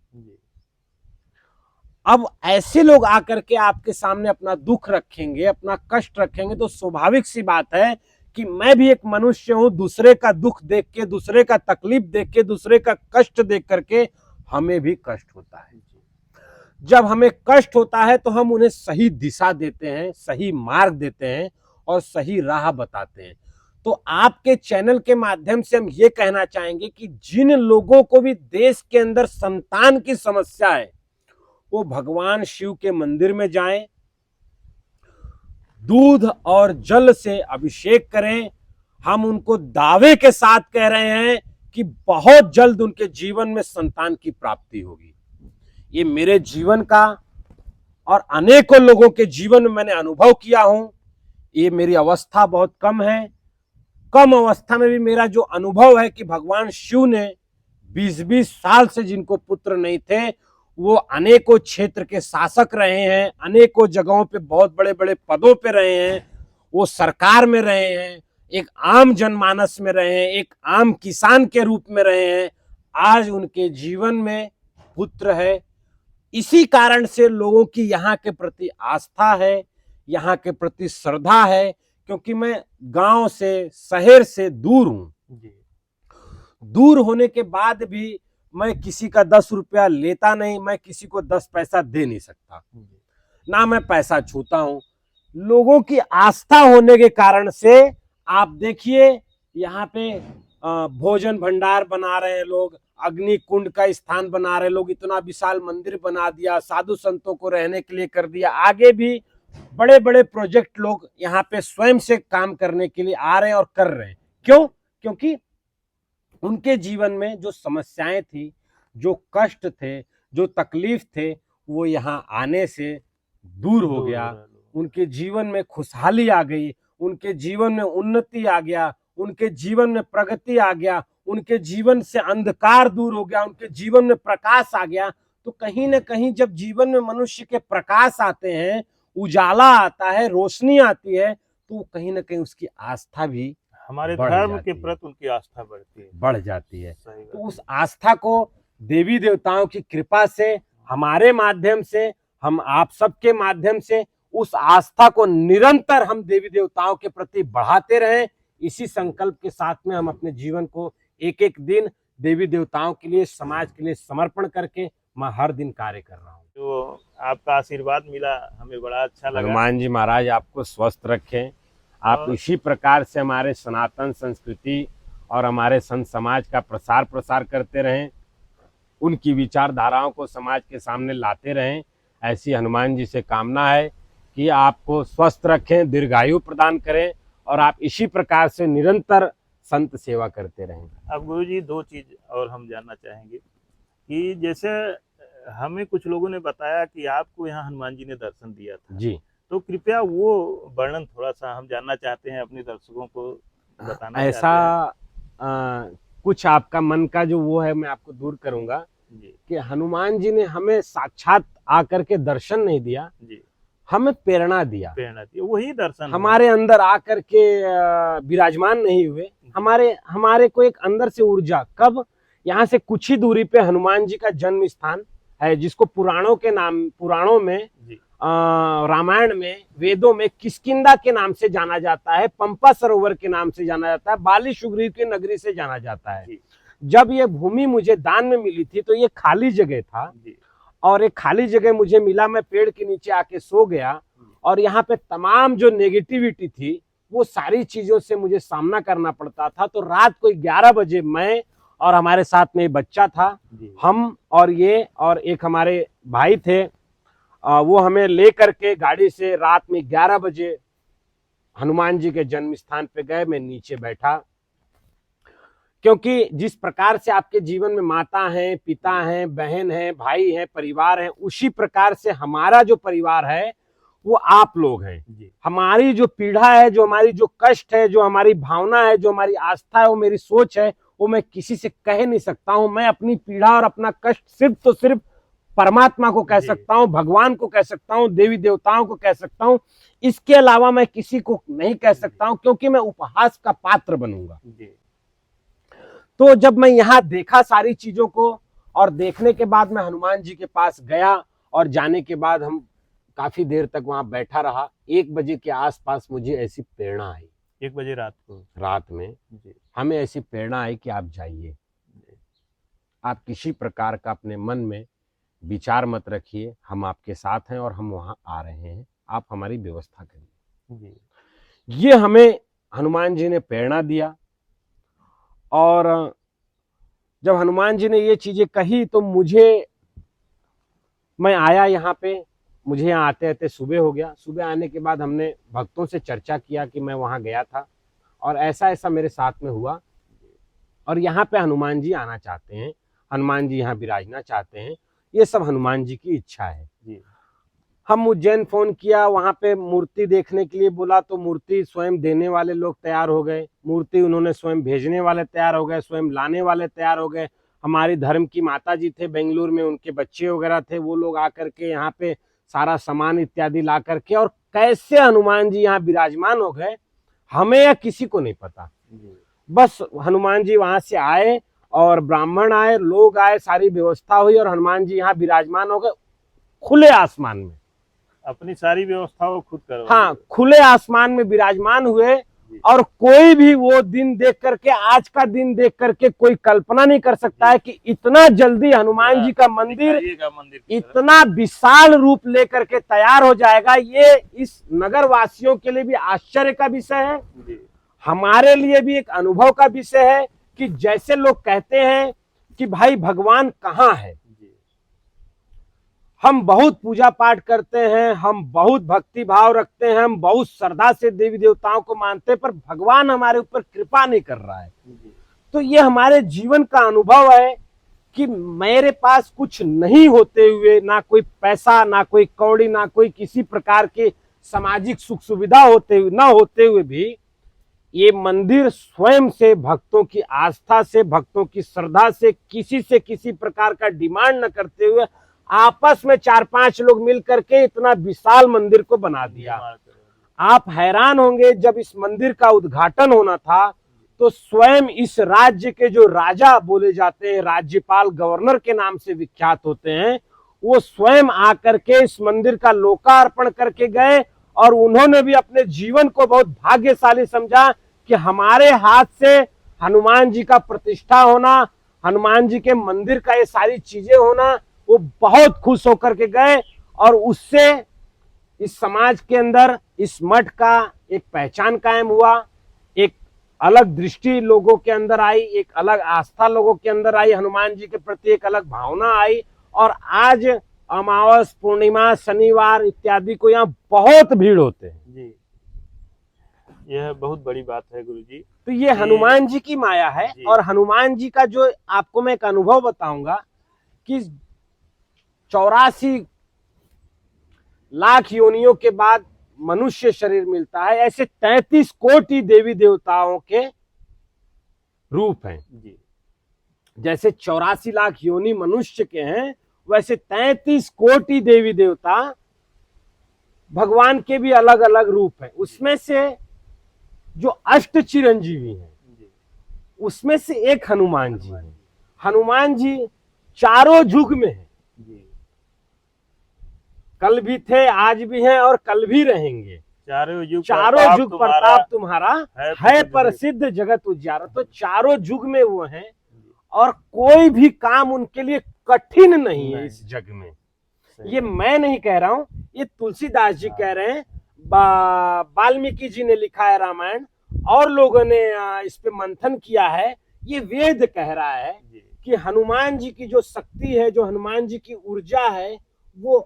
अब ऐसे लोग आकर के आपके सामने अपना दुख रखेंगे, अपना कष्ट रखेंगे, तो स्वाभाविक सी बात है कि मैं भी एक मनुष्य हूं, दूसरे का दुख देख के, दूसरे का तकलीफ देख के, दूसरे का कष्ट देख करके हमें भी कष्ट होता है। जब हमें कष्ट होता है तो हम उन्हें सही दिशा देते हैं, सही मार्ग देते हैं और सही राह बताते हैं। तो आपके चैनल के माध्यम से हम ये कहना चाहेंगे कि जिन लोगों को भी देश के अंदर संतान की समस्या है, वो भगवान शिव के मंदिर में जाएं, दूध और जल से अभिषेक करें। हम उनको दावे के साथ कह रहे हैं कि बहुत जल्द उनके जीवन में संतान की प्राप्ति होगी। ये मेरे जीवन का और अनेकों लोगों के जीवन में मैंने अनुभव किया हूं। ये मेरी अवस्था बहुत कम है, कम अवस्था में भी मेरा जो अनुभव है कि भगवान शिव ने 20-20 साल से जिनको पुत्र नहीं थे, वो अनेकों क्षेत्र के शासक रहे हैं, अनेकों जगहों पे बहुत बड़े बड़े पदों पे रहे हैं, वो सरकार में रहे हैं, एक आम जनमानस में रहे हैं, एक आम किसान के रूप में रहे हैं। आज उनके जीवन में पुत्र है। इसी कारण से लोगों की यहाँ के प्रति आस्था है, यहाँ के प्रति श्रद्धा है, क्योंकि मैं गांव से, शहर से दूर हूं। दूर होने के बाद भी मैं किसी का 10 रुपया लेता नहीं, मैं किसी को 10 पैसा दे नहीं सकता, ना मैं पैसा छूता हूं। लोगों की आस्था होने के कारण से आप देखिए यहाँ पे भोजन भंडार बना रहे हैं लोग, अग्नि कुंड का स्थान बना रहे लोग, इतना विशाल मंदिर बना दिया, साधु संतों को रहने के लिए कर दिया। आगे भी बड़े बड़े प्रोजेक्ट लोग यहाँ पे स्वयं से काम करने के लिए आ रहे हैं और कर रहे हैं। क्यों? क्योंकि उनके जीवन में जो समस्याएं थी, जो कष्ट थे, जो तकलीफ थे, वो यहाँ आने से दूर हो गया। उनके जीवन में खुशहाली आ गई, उनके जीवन में उन्नति आ गया, उनके जीवन में प्रगति आ गया, उनके जीवन से अंधकार दूर हो गया, उनके जीवन में प्रकाश आ गया। तो कहीं ना कहीं जब जीवन में मनुष्य के प्रकाश आते हैं, उजाला आता है, रोशनी आती है, तो कहीं ना कहीं उसकी आस्था भी, हमारे धर्म के प्रति उनकी आस्था बढ़ जाती है। तो उस आस्था को देवी देवताओं की कृपा से, हमारे माध्यम से, हम आप सबके माध्यम से उस आस्था को निरंतर हम देवी देवताओं के प्रति बढ़ाते रहें। इसी संकल्प के साथ में हम अपने जीवन को एक एक दिन देवी देवताओं के लिए, समाज के लिए समर्पण करके मैं हर दिन कार्य कर रहा हूँ। तो आपका आशीर्वाद मिला, हमें बड़ा अच्छा लगा। हनुमान जी महाराज आपको स्वस्थ रखें। आप इसी प्रकार से हमारे सनातन संस्कृति और हमारे संत समाज का प्रसार करते रहें, उनकी विचारधाराओं को समाज के सामने लाते रहें। ऐसी हनुमान जी से कामना है कि आपको स्वस्थ रखें, दीर्घायु प्रदान करें और आप इसी प्रकार से निरंतर संत सेवा करते रहें। अब गुरुजी 2 चीज और हम जानना चाहेंगे कि जैसे हमें कुछ लोगों ने बताया कि आपको यहाँ हनुमान जी ने दर्शन दिया था जी, तो कृपया वो वर्णन थोड़ा सा हम जानना चाहते हैं, अपने दर्शकों को बताना ऐसा कुछ आपका मन का जो वो है मैं आपको दूर करूंगा जी। कि हनुमान जी ने हमें साक्षात आकर के दर्शन नहीं दिया जी, हमें प्रेरणा दिया, वही दर्शन हमारे अंदर आकर के विराजमान नहीं हुए, हमारे हमारे को एक अंदर से ऊर्जा, कब, यहाँ से कुछ ही दूरी पे हनुमान जी का जन्म स्थान है, जिसको पुराणों में, रामायण में, वेदों में किष्किंधा के नाम से जाना जाता है, पंपा सरोवर के नाम से जाना जाता है, बाली सुग्रीव की नगरी से जाना जाता है। जब ये भूमि मुझे दान में मिली थी तो ये खाली जगह था, और एक खाली जगह मुझे मिला, मैं पेड़ के नीचे आके सो गया, और यहाँ पे तमाम जो नेगेटिविटी थी वो सारी चीजों से मुझे सामना करना पड़ता था। तो रात को 11 बजे मैं और हमारे साथ में बच्चा था, हम और ये और एक हमारे भाई थे, वो हमें ले करके गाड़ी से रात में 11 बजे हनुमान जी के जन्म स्थान पे गए। मैं नीचे बैठा, क्योंकि जिस प्रकार से आपके जीवन में माता हैं, पिता हैं, बहन हैं, भाई हैं, परिवार हैं, उसी प्रकार से हमारा जो परिवार है वो आप लोग हैं। हमारी जो पीड़ा है, जो हमारी जो कष्ट है, जो हमारी भावना है, जो हमारी आस्था है, वो मेरी सोच है, वो मैं किसी से कह नहीं सकता हूं। मैं अपनी पीड़ा और अपना कष्ट सिर्फ तो सिर्फ परमात्मा को कह सकता हूं, भगवान को कह सकता हूं, देवी देवताओं को कह सकता हूं। इसके अलावा मैं किसी को नहीं कह सकता हूं, क्योंकि मैं उपहास का पात्र बनूंगा। तो जब मैं यहाँ देखा सारी चीजों को, और देखने के बाद मैं हनुमान जी के पास गया, और जाने के बाद हम काफी देर तक वहां बैठा रहा। 1 बजे के आसपास मुझे ऐसी प्रेरणा आई, 1 बजे रात में हमें ऐसी प्रेरणा आई कि आप जाइए, आप किसी प्रकार का अपने मन में विचार मत रखिए, हम आपके साथ हैं और हम वहां आ रहे हैं, आप हमारी व्यवस्था करिए। ये हमें हनुमान जी ने प्रेरणा दिया। और जब हनुमान जी ने ये चीजें कही तो मैं आया यहाँ पे, मुझे यहाँ आते आते सुबह हो गया। सुबह आने के बाद हमने भक्तों से चर्चा किया कि मैं वहां गया था और ऐसा ऐसा मेरे साथ में हुआ, और यहाँ पे हनुमान जी आना चाहते हैं, हनुमान जी यहाँ विराजना चाहते हैं, ये सब हनुमान जी की इच्छा है। हम उज्जैन फोन किया, वहां पे मूर्ति देखने के लिए बोला, तो मूर्ति स्वयं देने वाले लोग तैयार हो गए, मूर्ति उन्होंने स्वयं भेजने वाले तैयार हो गए, स्वयं लाने वाले तैयार हो गए। हमारी धर्म की माता जी थे बेंगलुरु में, उनके बच्चे वगैरह थे, वो लोग आकर के यहाँ पे सारा सामान इत्यादि ला करके, और कैसे हनुमान जी यहाँ विराजमान हो गए हमें या किसी को नहीं पता। बस हनुमान जी वहां से आए, और ब्राह्मण आए, लोग आए, सारी व्यवस्था हुई, और हनुमान जी यहाँ विराजमान हो गए खुले आसमान में। अपनी सारी व्यवस्थाओं खुद करो। हाँ, खुले आसमान में विराजमान हुए। और कोई भी वो दिन देख करके, आज का दिन देख करके कोई कल्पना नहीं कर सकता है कि इतना जल्दी हनुमान जी का मंदिर इतना विशाल रूप लेकर के तैयार हो जाएगा। ये इस नगर वासियों के लिए भी आश्चर्य का विषय है, हमारे लिए भी एक अनुभव का विषय है कि जैसे लोग कहते हैं कि भाई भगवान कहाँ है, हम बहुत पूजा पाठ करते हैं, हम बहुत भक्ति भाव रखते हैं, हम बहुत श्रद्धा से देवी देवताओं को मानते हैं, पर भगवान हमारे ऊपर कृपा नहीं कर रहा है। तो ये हमारे जीवन का अनुभव है कि मेरे पास कुछ नहीं होते हुए, ना कोई पैसा, ना कोई कौड़ी, ना कोई किसी प्रकार के सामाजिक सुख सुविधा होते हुए भी ये मंदिर स्वयं से, भक्तों की आस्था से, भक्तों की श्रद्धा से, किसी से किसी प्रकार का डिमांड न करते हुए, आपस में 4-5 लोग मिल करके इतना विशाल मंदिर को बना दिया। आप हैरान होंगे, जब इस मंदिर का उद्घाटन होना था तो स्वयं इस राज्य के जो राजा बोले जाते हैं, राज्यपाल, गवर्नर के नाम से विख्यात होते हैं, वो स्वयं आकर के इस मंदिर का लोकार्पण करके गए, और उन्होंने भी अपने जीवन को बहुत भाग्यशाली समझा कि हमारे हाथ से हनुमान जी का प्रतिष्ठा होना, हनुमान जी के मंदिर का ये सारी चीजें होना, वो बहुत खुश होकर के गए। और उससे इस समाज के अंदर इस मठ का एक पहचान कायम हुआ, एक अलग दृष्टि लोगों के अंदर आई, एक अलग आस्था लोगों के अंदर आई, हनुमान जी के प्रति एक अलग भावना आई। और आज अमावस, पूर्णिमा, शनिवार इत्यादि को यहाँ बहुत भीड़ होते हैं जी। यह बहुत बड़ी बात है गुरुजी। तो ये हनुमान जी की माया है। और हनुमान जी का जो आपको मैं एक अनुभव बताऊंगा कि 84 लाख योनियों के बाद मनुष्य शरीर मिलता है, ऐसे 33 कोटि देवी देवताओं के रूप हैं। जैसे 84 लाख योनि मनुष्य के हैं, वैसे 33 कोटि देवी देवता भगवान के भी अलग अलग रूप हैं। उसमें से जो अष्ट चिरंजीवी हैं, उसमें से एक हनुमान जी है। हनुमान जी चारों युग में है, जी। कल भी थे, आज भी हैं और कल भी रहेंगे। चारों युग प्रताप तुम्हारा तुम्हारा है है प्रसिद्ध प्रसिद्ध जगत उजियारा। तो चारों युग में वो हैं और कोई भी काम उनके लिए कठिन नहीं है इस जग में। ये मैं नहीं कह रहा हूं, ये तुलसीदास जी कह रहे हैं, वाल्मीकि जी ने लिखा है रामायण, और लोगों ने इस पे मंथन किया है। ये वेद कह रहा है कि हनुमान जी की जो शक्ति है, जो हनुमान जी की ऊर्जा है, वो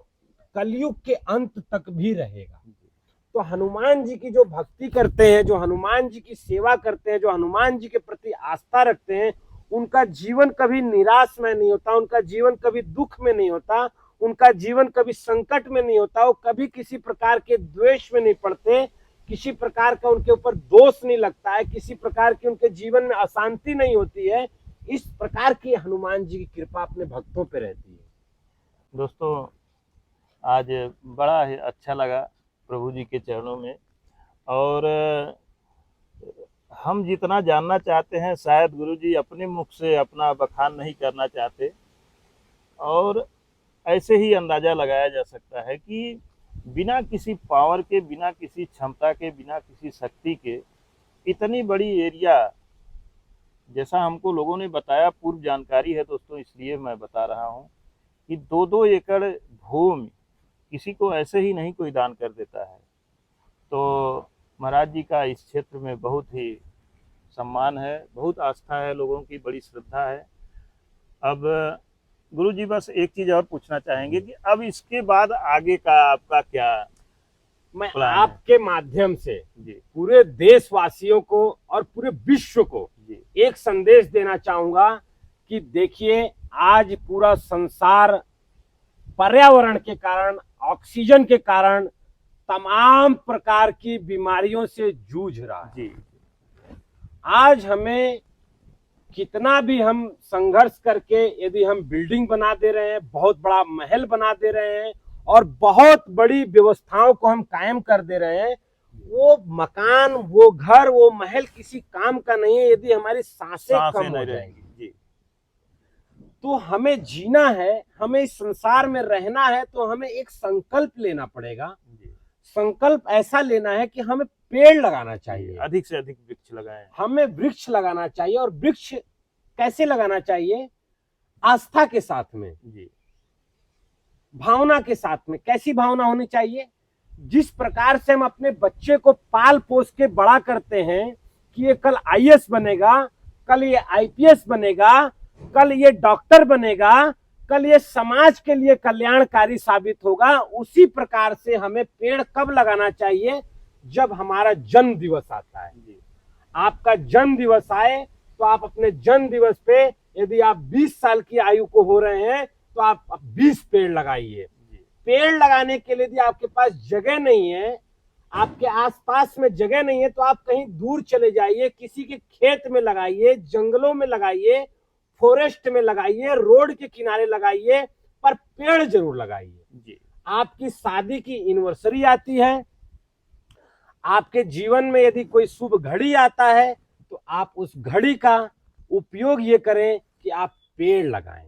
कलयुग के अंत तक भी रहेगा। तो हनुमान जी की जो भक्ति करते हैं, जो हनुमान जी की सेवा करते हैं, जो हनुमान जी के प्रति आस्था रखते हैं, उनका जीवन कभी निराश में नहीं होता, उनका जीवन कभी दुख में नहीं होता, उनका जीवन कभी संकट में नहीं होता, वो कभी किसी प्रकार के द्वेष में नहीं पड़ते, किसी प्रकार का उनके ऊपर दोष नहीं लगता है, किसी प्रकार की उनके जीवन में अशांति नहीं होती है। इस प्रकार की हनुमान जी की कृपा अपने भक्तों पे रहती है। दोस्तों, आज बड़ा ही अच्छा लगा प्रभु जी के चरणों में, और हम जितना जानना चाहते हैं शायद गुरु जी अपने मुख से अपना बखान नहीं करना चाहते, और ऐसे ही अंदाजा लगाया जा सकता है कि बिना किसी पावर के, बिना किसी क्षमता के, बिना किसी शक्ति के इतनी बड़ी एरिया, जैसा हमको लोगों ने बताया, पूर्व जानकारी है दोस्तों, इसलिए मैं बता रहा हूँ कि 2-2 एकड़ भूमि किसी को ऐसे ही नहीं कोई दान कर देता है। तो महाराज जी का इस क्षेत्र में बहुत ही सम्मान है, बहुत आस्था है, लोगों की बड़ी श्रद्धा है। अब गुरु जी बस एक चीज और पूछना चाहेंगे कि अब इसके बाद आगे का आपका क्या मैं प्लान आपके माध्यम से जी पूरे देशवासियों को और पूरे विश्व को जी एक संदेश देना चाहूंगा कि देखिए, आज पूरा संसार पर्यावरण के कारण, ऑक्सीजन के कारण तमाम प्रकार की बीमारियों से जूझ रहा है। जी आज हमें कितना भी हम संघर्ष करके यदि हम बिल्डिंग बना दे रहे हैं, बहुत बड़ा महल बना दे रहे हैं और बहुत बड़ी व्यवस्थाओं को हम कायम कर दे रहे हैं, वो मकान, वो घर, वो महल किसी काम का नहीं है यदि हमारी सांसें कम हो जाएंगी। जी। तो हमें जीना है, हमें इस संसार में रहना है, तो हमें एक संकल्प लेना पड़ेगा। संकल्प ऐसा लेना है कि हमें पेड़ लगाना चाहिए, अधिक से अधिक वृक्ष लगाएं। हमें वृक्ष लगाना चाहिए। और वृक्ष कैसे लगाना चाहिए? आस्था के साथ में जी, भावना के साथ में। कैसी भावना होनी चाहिए? जिस प्रकार से हम अपने बच्चे को पाल पोस के बड़ा करते हैं कि ये कल आईएएस बनेगा, कल ये आईपीएस बनेगा, कल ये डॉक्टर बनेगा, कल ये समाज के लिए कल्याणकारी साबित होगा, उसी प्रकार से हमें पेड़ कब लगाना चाहिए? जब हमारा जन्म दिवस आता है। आपका जन्म दिवस आए तो आप अपने जन्म दिवस पे, यदि आप 20 साल की आयु को हो रहे हैं, तो आप 20 पेड़ लगाइए। पेड़ लगाने के लिए यदि आपके पास जगह नहीं है, आपके आसपास में जगह नहीं है, तो आप कहीं दूर चले जाइए, किसी के खेत में लगाइए, जंगलों में लगाइए, फॉरेस्ट में लगाइए, रोड के किनारे लगाइए, पर पेड़ जरूर लगाइए। आपकी शादी की एनिवर्सरी आती है, आपके जीवन में यदि कोई शुभ घड़ी आता है, तो आप उस घड़ी का उपयोग ये करें कि आप पेड़ लगाएं।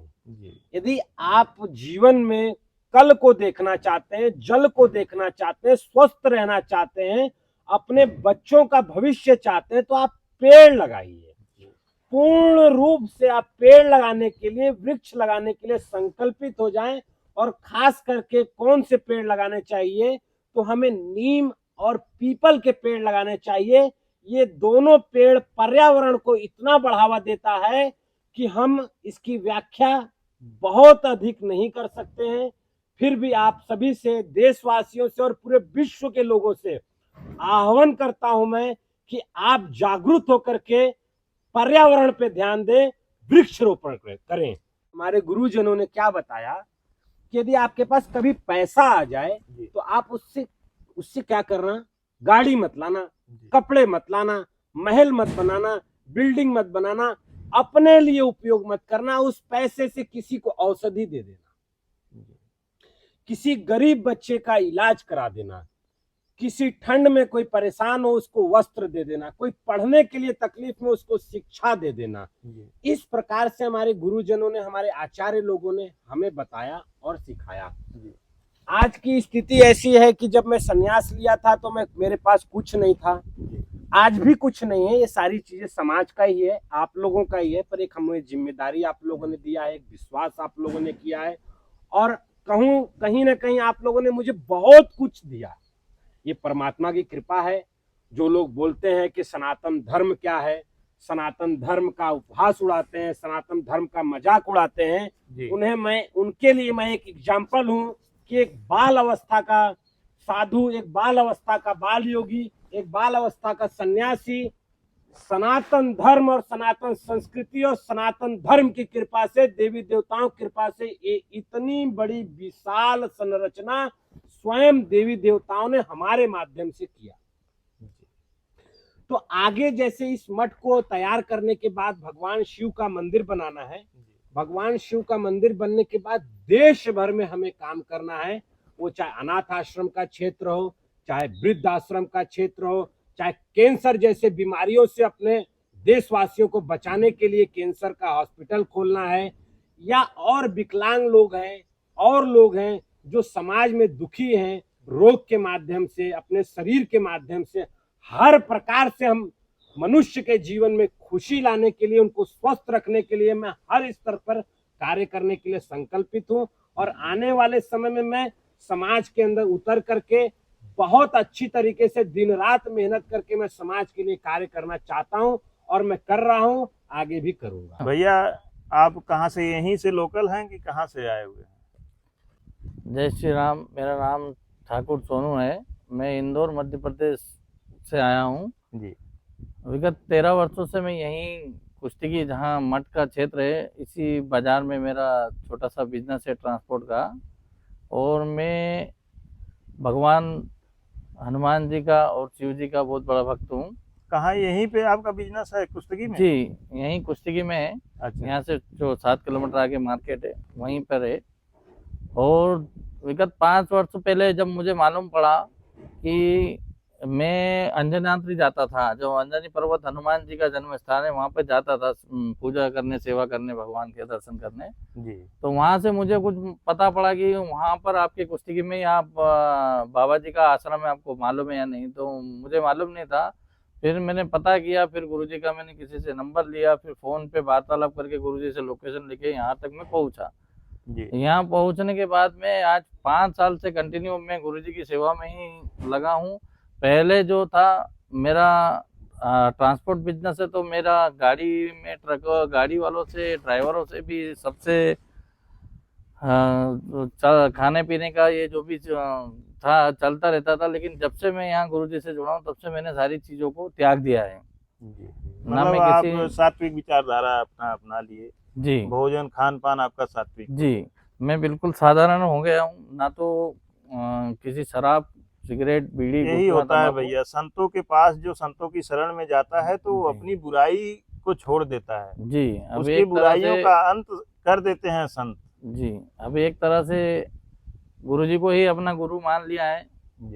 यदि आप जीवन में कल को देखना चाहते हैं, जल को देखना चाहते हैं, स्वस्थ रहना चाहते हैं, अपने बच्चों का भविष्य चाहते हैं, तो आप पेड़ लगाइए। पूर्ण रूप से आप पेड़ लगाने के लिए, वृक्ष लगाने के लिए संकल्पित हो जाएं। और खास करके कौन से पेड़ लगाने चाहिए? तो हमें नीम और पीपल के पेड़ लगाने चाहिए। ये दोनों पेड़ पर्यावरण को इतना बढ़ावा देता है कि हम इसकी व्याख्या बहुत अधिक नहीं कर सकते हैं। फिर भी आप सभी से, देशवासियों से और पूरे विश्व के लोगों से आह्वान करता हूं मैं कि आप जागरूक होकर के पर्यावरण पे ध्यान दें, वृक्षारोपण करें। हमारे गुरुजनों ने क्या बताया कि यदि आपके पास कभी पैसा आ जाए तो आप उससे क्या करना? गाड़ी मत लाना, कपड़े मत लाना, महल मत बनाना, बिल्डिंग मत बनाना, अपने लिए उपयोग मत करना। उस पैसे से किसी को औषधि दे देना, किसी गरीब बच्चे का इलाज करा देना, किसी ठंड में कोई परेशान हो उसको वस्त्र दे देना, कोई पढ़ने के लिए तकलीफ में उसको शिक्षा दे देना। इस प्रकार से हमारे गुरुजनों ने, हमारे आचार्य लोगों ने हमें बताया और सिखाया। आज की स्थिति ऐसी है कि जब मैं संन्यास लिया था तो मेरे पास कुछ नहीं था, आज भी कुछ नहीं है। ये सारी चीजें समाज का ही है, आप लोगों का ही है, पर एक हमें जिम्मेदारी आप लोगों ने दिया है, एक विश्वास आप लोगों ने किया है, और कहूं कहीं ना कहीं आप लोगों ने मुझे बहुत कुछ दिया। ये परमात्मा की कृपा है। जो लोग बोलते हैं कि सनातन धर्म क्या है, सनातन धर्म का उपहास उड़ाते हैं, सनातन धर्म का मजाक उड़ाते हैं, उनके लिए मैं एक एग्जाम्पल हूं कि एक बाल अवस्था का साधु, एक बाल अवस्था का बाल योगी, एक बाल अवस्था का सन्यासी सनातन धर्म और सनातन संस्कृति और सनातन धर्म की कृपा से, देवी देवताओं की कृपा से ये इतनी बड़ी विशाल संरचना स्वयं देवी देवताओं ने हमारे माध्यम से किया। तो आगे जैसे इस मठ को तैयार करने के बाद भगवान शिव का मंदिर बनाना है, भगवान शिव का मंदिर बनने के बाद देश भर में हमें काम करना है। वो चाहे अनाथ आश्रम का क्षेत्र हो, चाहे वृद्ध आश्रम का क्षेत्र हो, चाहे कैंसर जैसे बीमारियों से अपने देशवासियों को बचाने के लिए कैंसर का हॉस्पिटल खोलना है, या और विकलांग लोग हैं और लोग हैं जो समाज में दुखी हैं, रोग के माध्यम से, अपने शरीर के माध्यम से, हर प्रकार से हम मनुष्य के जीवन में खुशी लाने के लिए, उनको स्वस्थ रखने के लिए मैं हर स्तर पर कार्य करने के लिए संकल्पित हूं। और आने वाले समय में मैं समाज के अंदर उतर करके बहुत अच्छी तरीके से दिन रात मेहनत करके मैं समाज के लिए कार्य करना चाहता हूं, और मैं कर रहा हूं, आगे भी करूंगा। भैया आप कहाँ से, यहीं से लोकल हैं कि कहाँ से आए हुए हैं? जय श्री राम। मेरा नाम ठाकुर सोनू है। मैं इंदौर मध्य प्रदेश से आया हूँ जी। विगत 13 वर्षों से मैं यहीं कुश्तगी, जहाँ मठ का क्षेत्र है, इसी बाजार में मेरा छोटा सा बिजनेस है ट्रांसपोर्ट का। और मैं भगवान हनुमान जी का और शिव जी का बहुत बड़ा भक्त हूँ। कहाँ, यहीं पे आपका बिजनेस है कुश्तगी में? जी, यहीं कुश्तगी में है। अच्छा। यहाँ से जो 7 किलोमीटर आगे मार्केट है, वहीं पर है। और विगत 5 वर्ष पहले जब मुझे मालूम पड़ा कि मैं अंजनाद्री जाता था, जो अंजनी पर्वत हनुमान जी का जन्म स्थान है, वहाँ पे जाता था पूजा करने, सेवा करने, भगवान के दर्शन करने जी। तो वहाँ से मुझे कुछ पता पड़ा कि वहाँ पर आपके कुश्तगी में आप बाबा जी का आश्रम है, आपको मालूम है या नहीं? तो मुझे मालूम नहीं था। फिर मैंने पता किया, फिर गुरुजी का मैंने किसी से नंबर लिया, फिर फोन पे वार्तालाप करके गुरुजी से लोकेशन लेके यहाँ तक मैं पहुँचा। यहाँ पहुँचने के बाद में आज 5 साल से कंटिन्यू मैं गुरुजी की सेवा में ही लगा हूँ। पहले जो था मेरा ट्रांसपोर्ट बिजनेस है, तो मेरा गाड़ी में गाड़ी वालों से, ड्राइवरों से भी सबसे खाने पीने का ये जो भी था चलता रहता था। लेकिन जब से मैं यहाँ गुरुजी से जुड़ा हूँ, तब से मैंने सारी चीज़ों को त्याग दिया है। ना मैं आप सात्विक विचारधारा अपना लिए जी, भोजन खान पान आपका सात्विक? जी, मैं बिल्कुल साधारण हो गया हूँ, ना तो किसी शराब, सिगरेट, बीड़ी, यही होता है भैया, संतों के पास जो संतों की शरण में जाता है तो अपनी बुराई को छोड़ देता है जी। अब उसकी बुराइयों का अंत कर देते हैं संत जी। अब एक तरह से गुरुजी को ही अपना गुरु मान लिया है।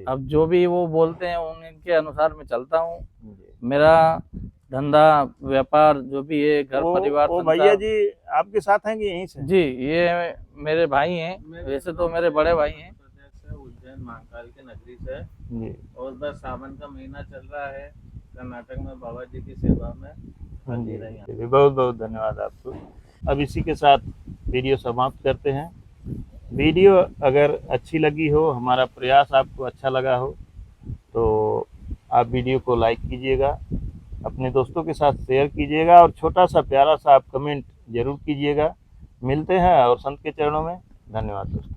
अब जो भी वो बोलते हैं उनके अनुसार मैं चलता हूँ। मेरा धंधा व्यापार जो भी है, घर परिवार। वो भैया जी आपके साथ हैं कि यहीं से? जी, ये मेरे भाई हैं, वैसे तो मेरे बड़े भाई हैं। उज्जैन महाकाल के नगरी से जी। और बस सावन का महीना चल रहा है, कर्नाटक में बाबा जी की सेवा में हाजिर है। बहुत बहुत धन्यवाद आपको। अब इसी के साथ वीडियो समाप्त करते हैं। वीडियो अगर अच्छी लगी हो, हमारा प्रयास आपको अच्छा लगा हो, तो आप वीडियो को लाइक कीजिएगा, अपने दोस्तों के साथ शेयर कीजिएगा, और छोटा सा प्यारा सा आप कमेंट जरूर कीजिएगा। मिलते हैं और संत के चरणों में। धन्यवाद दोस्तों।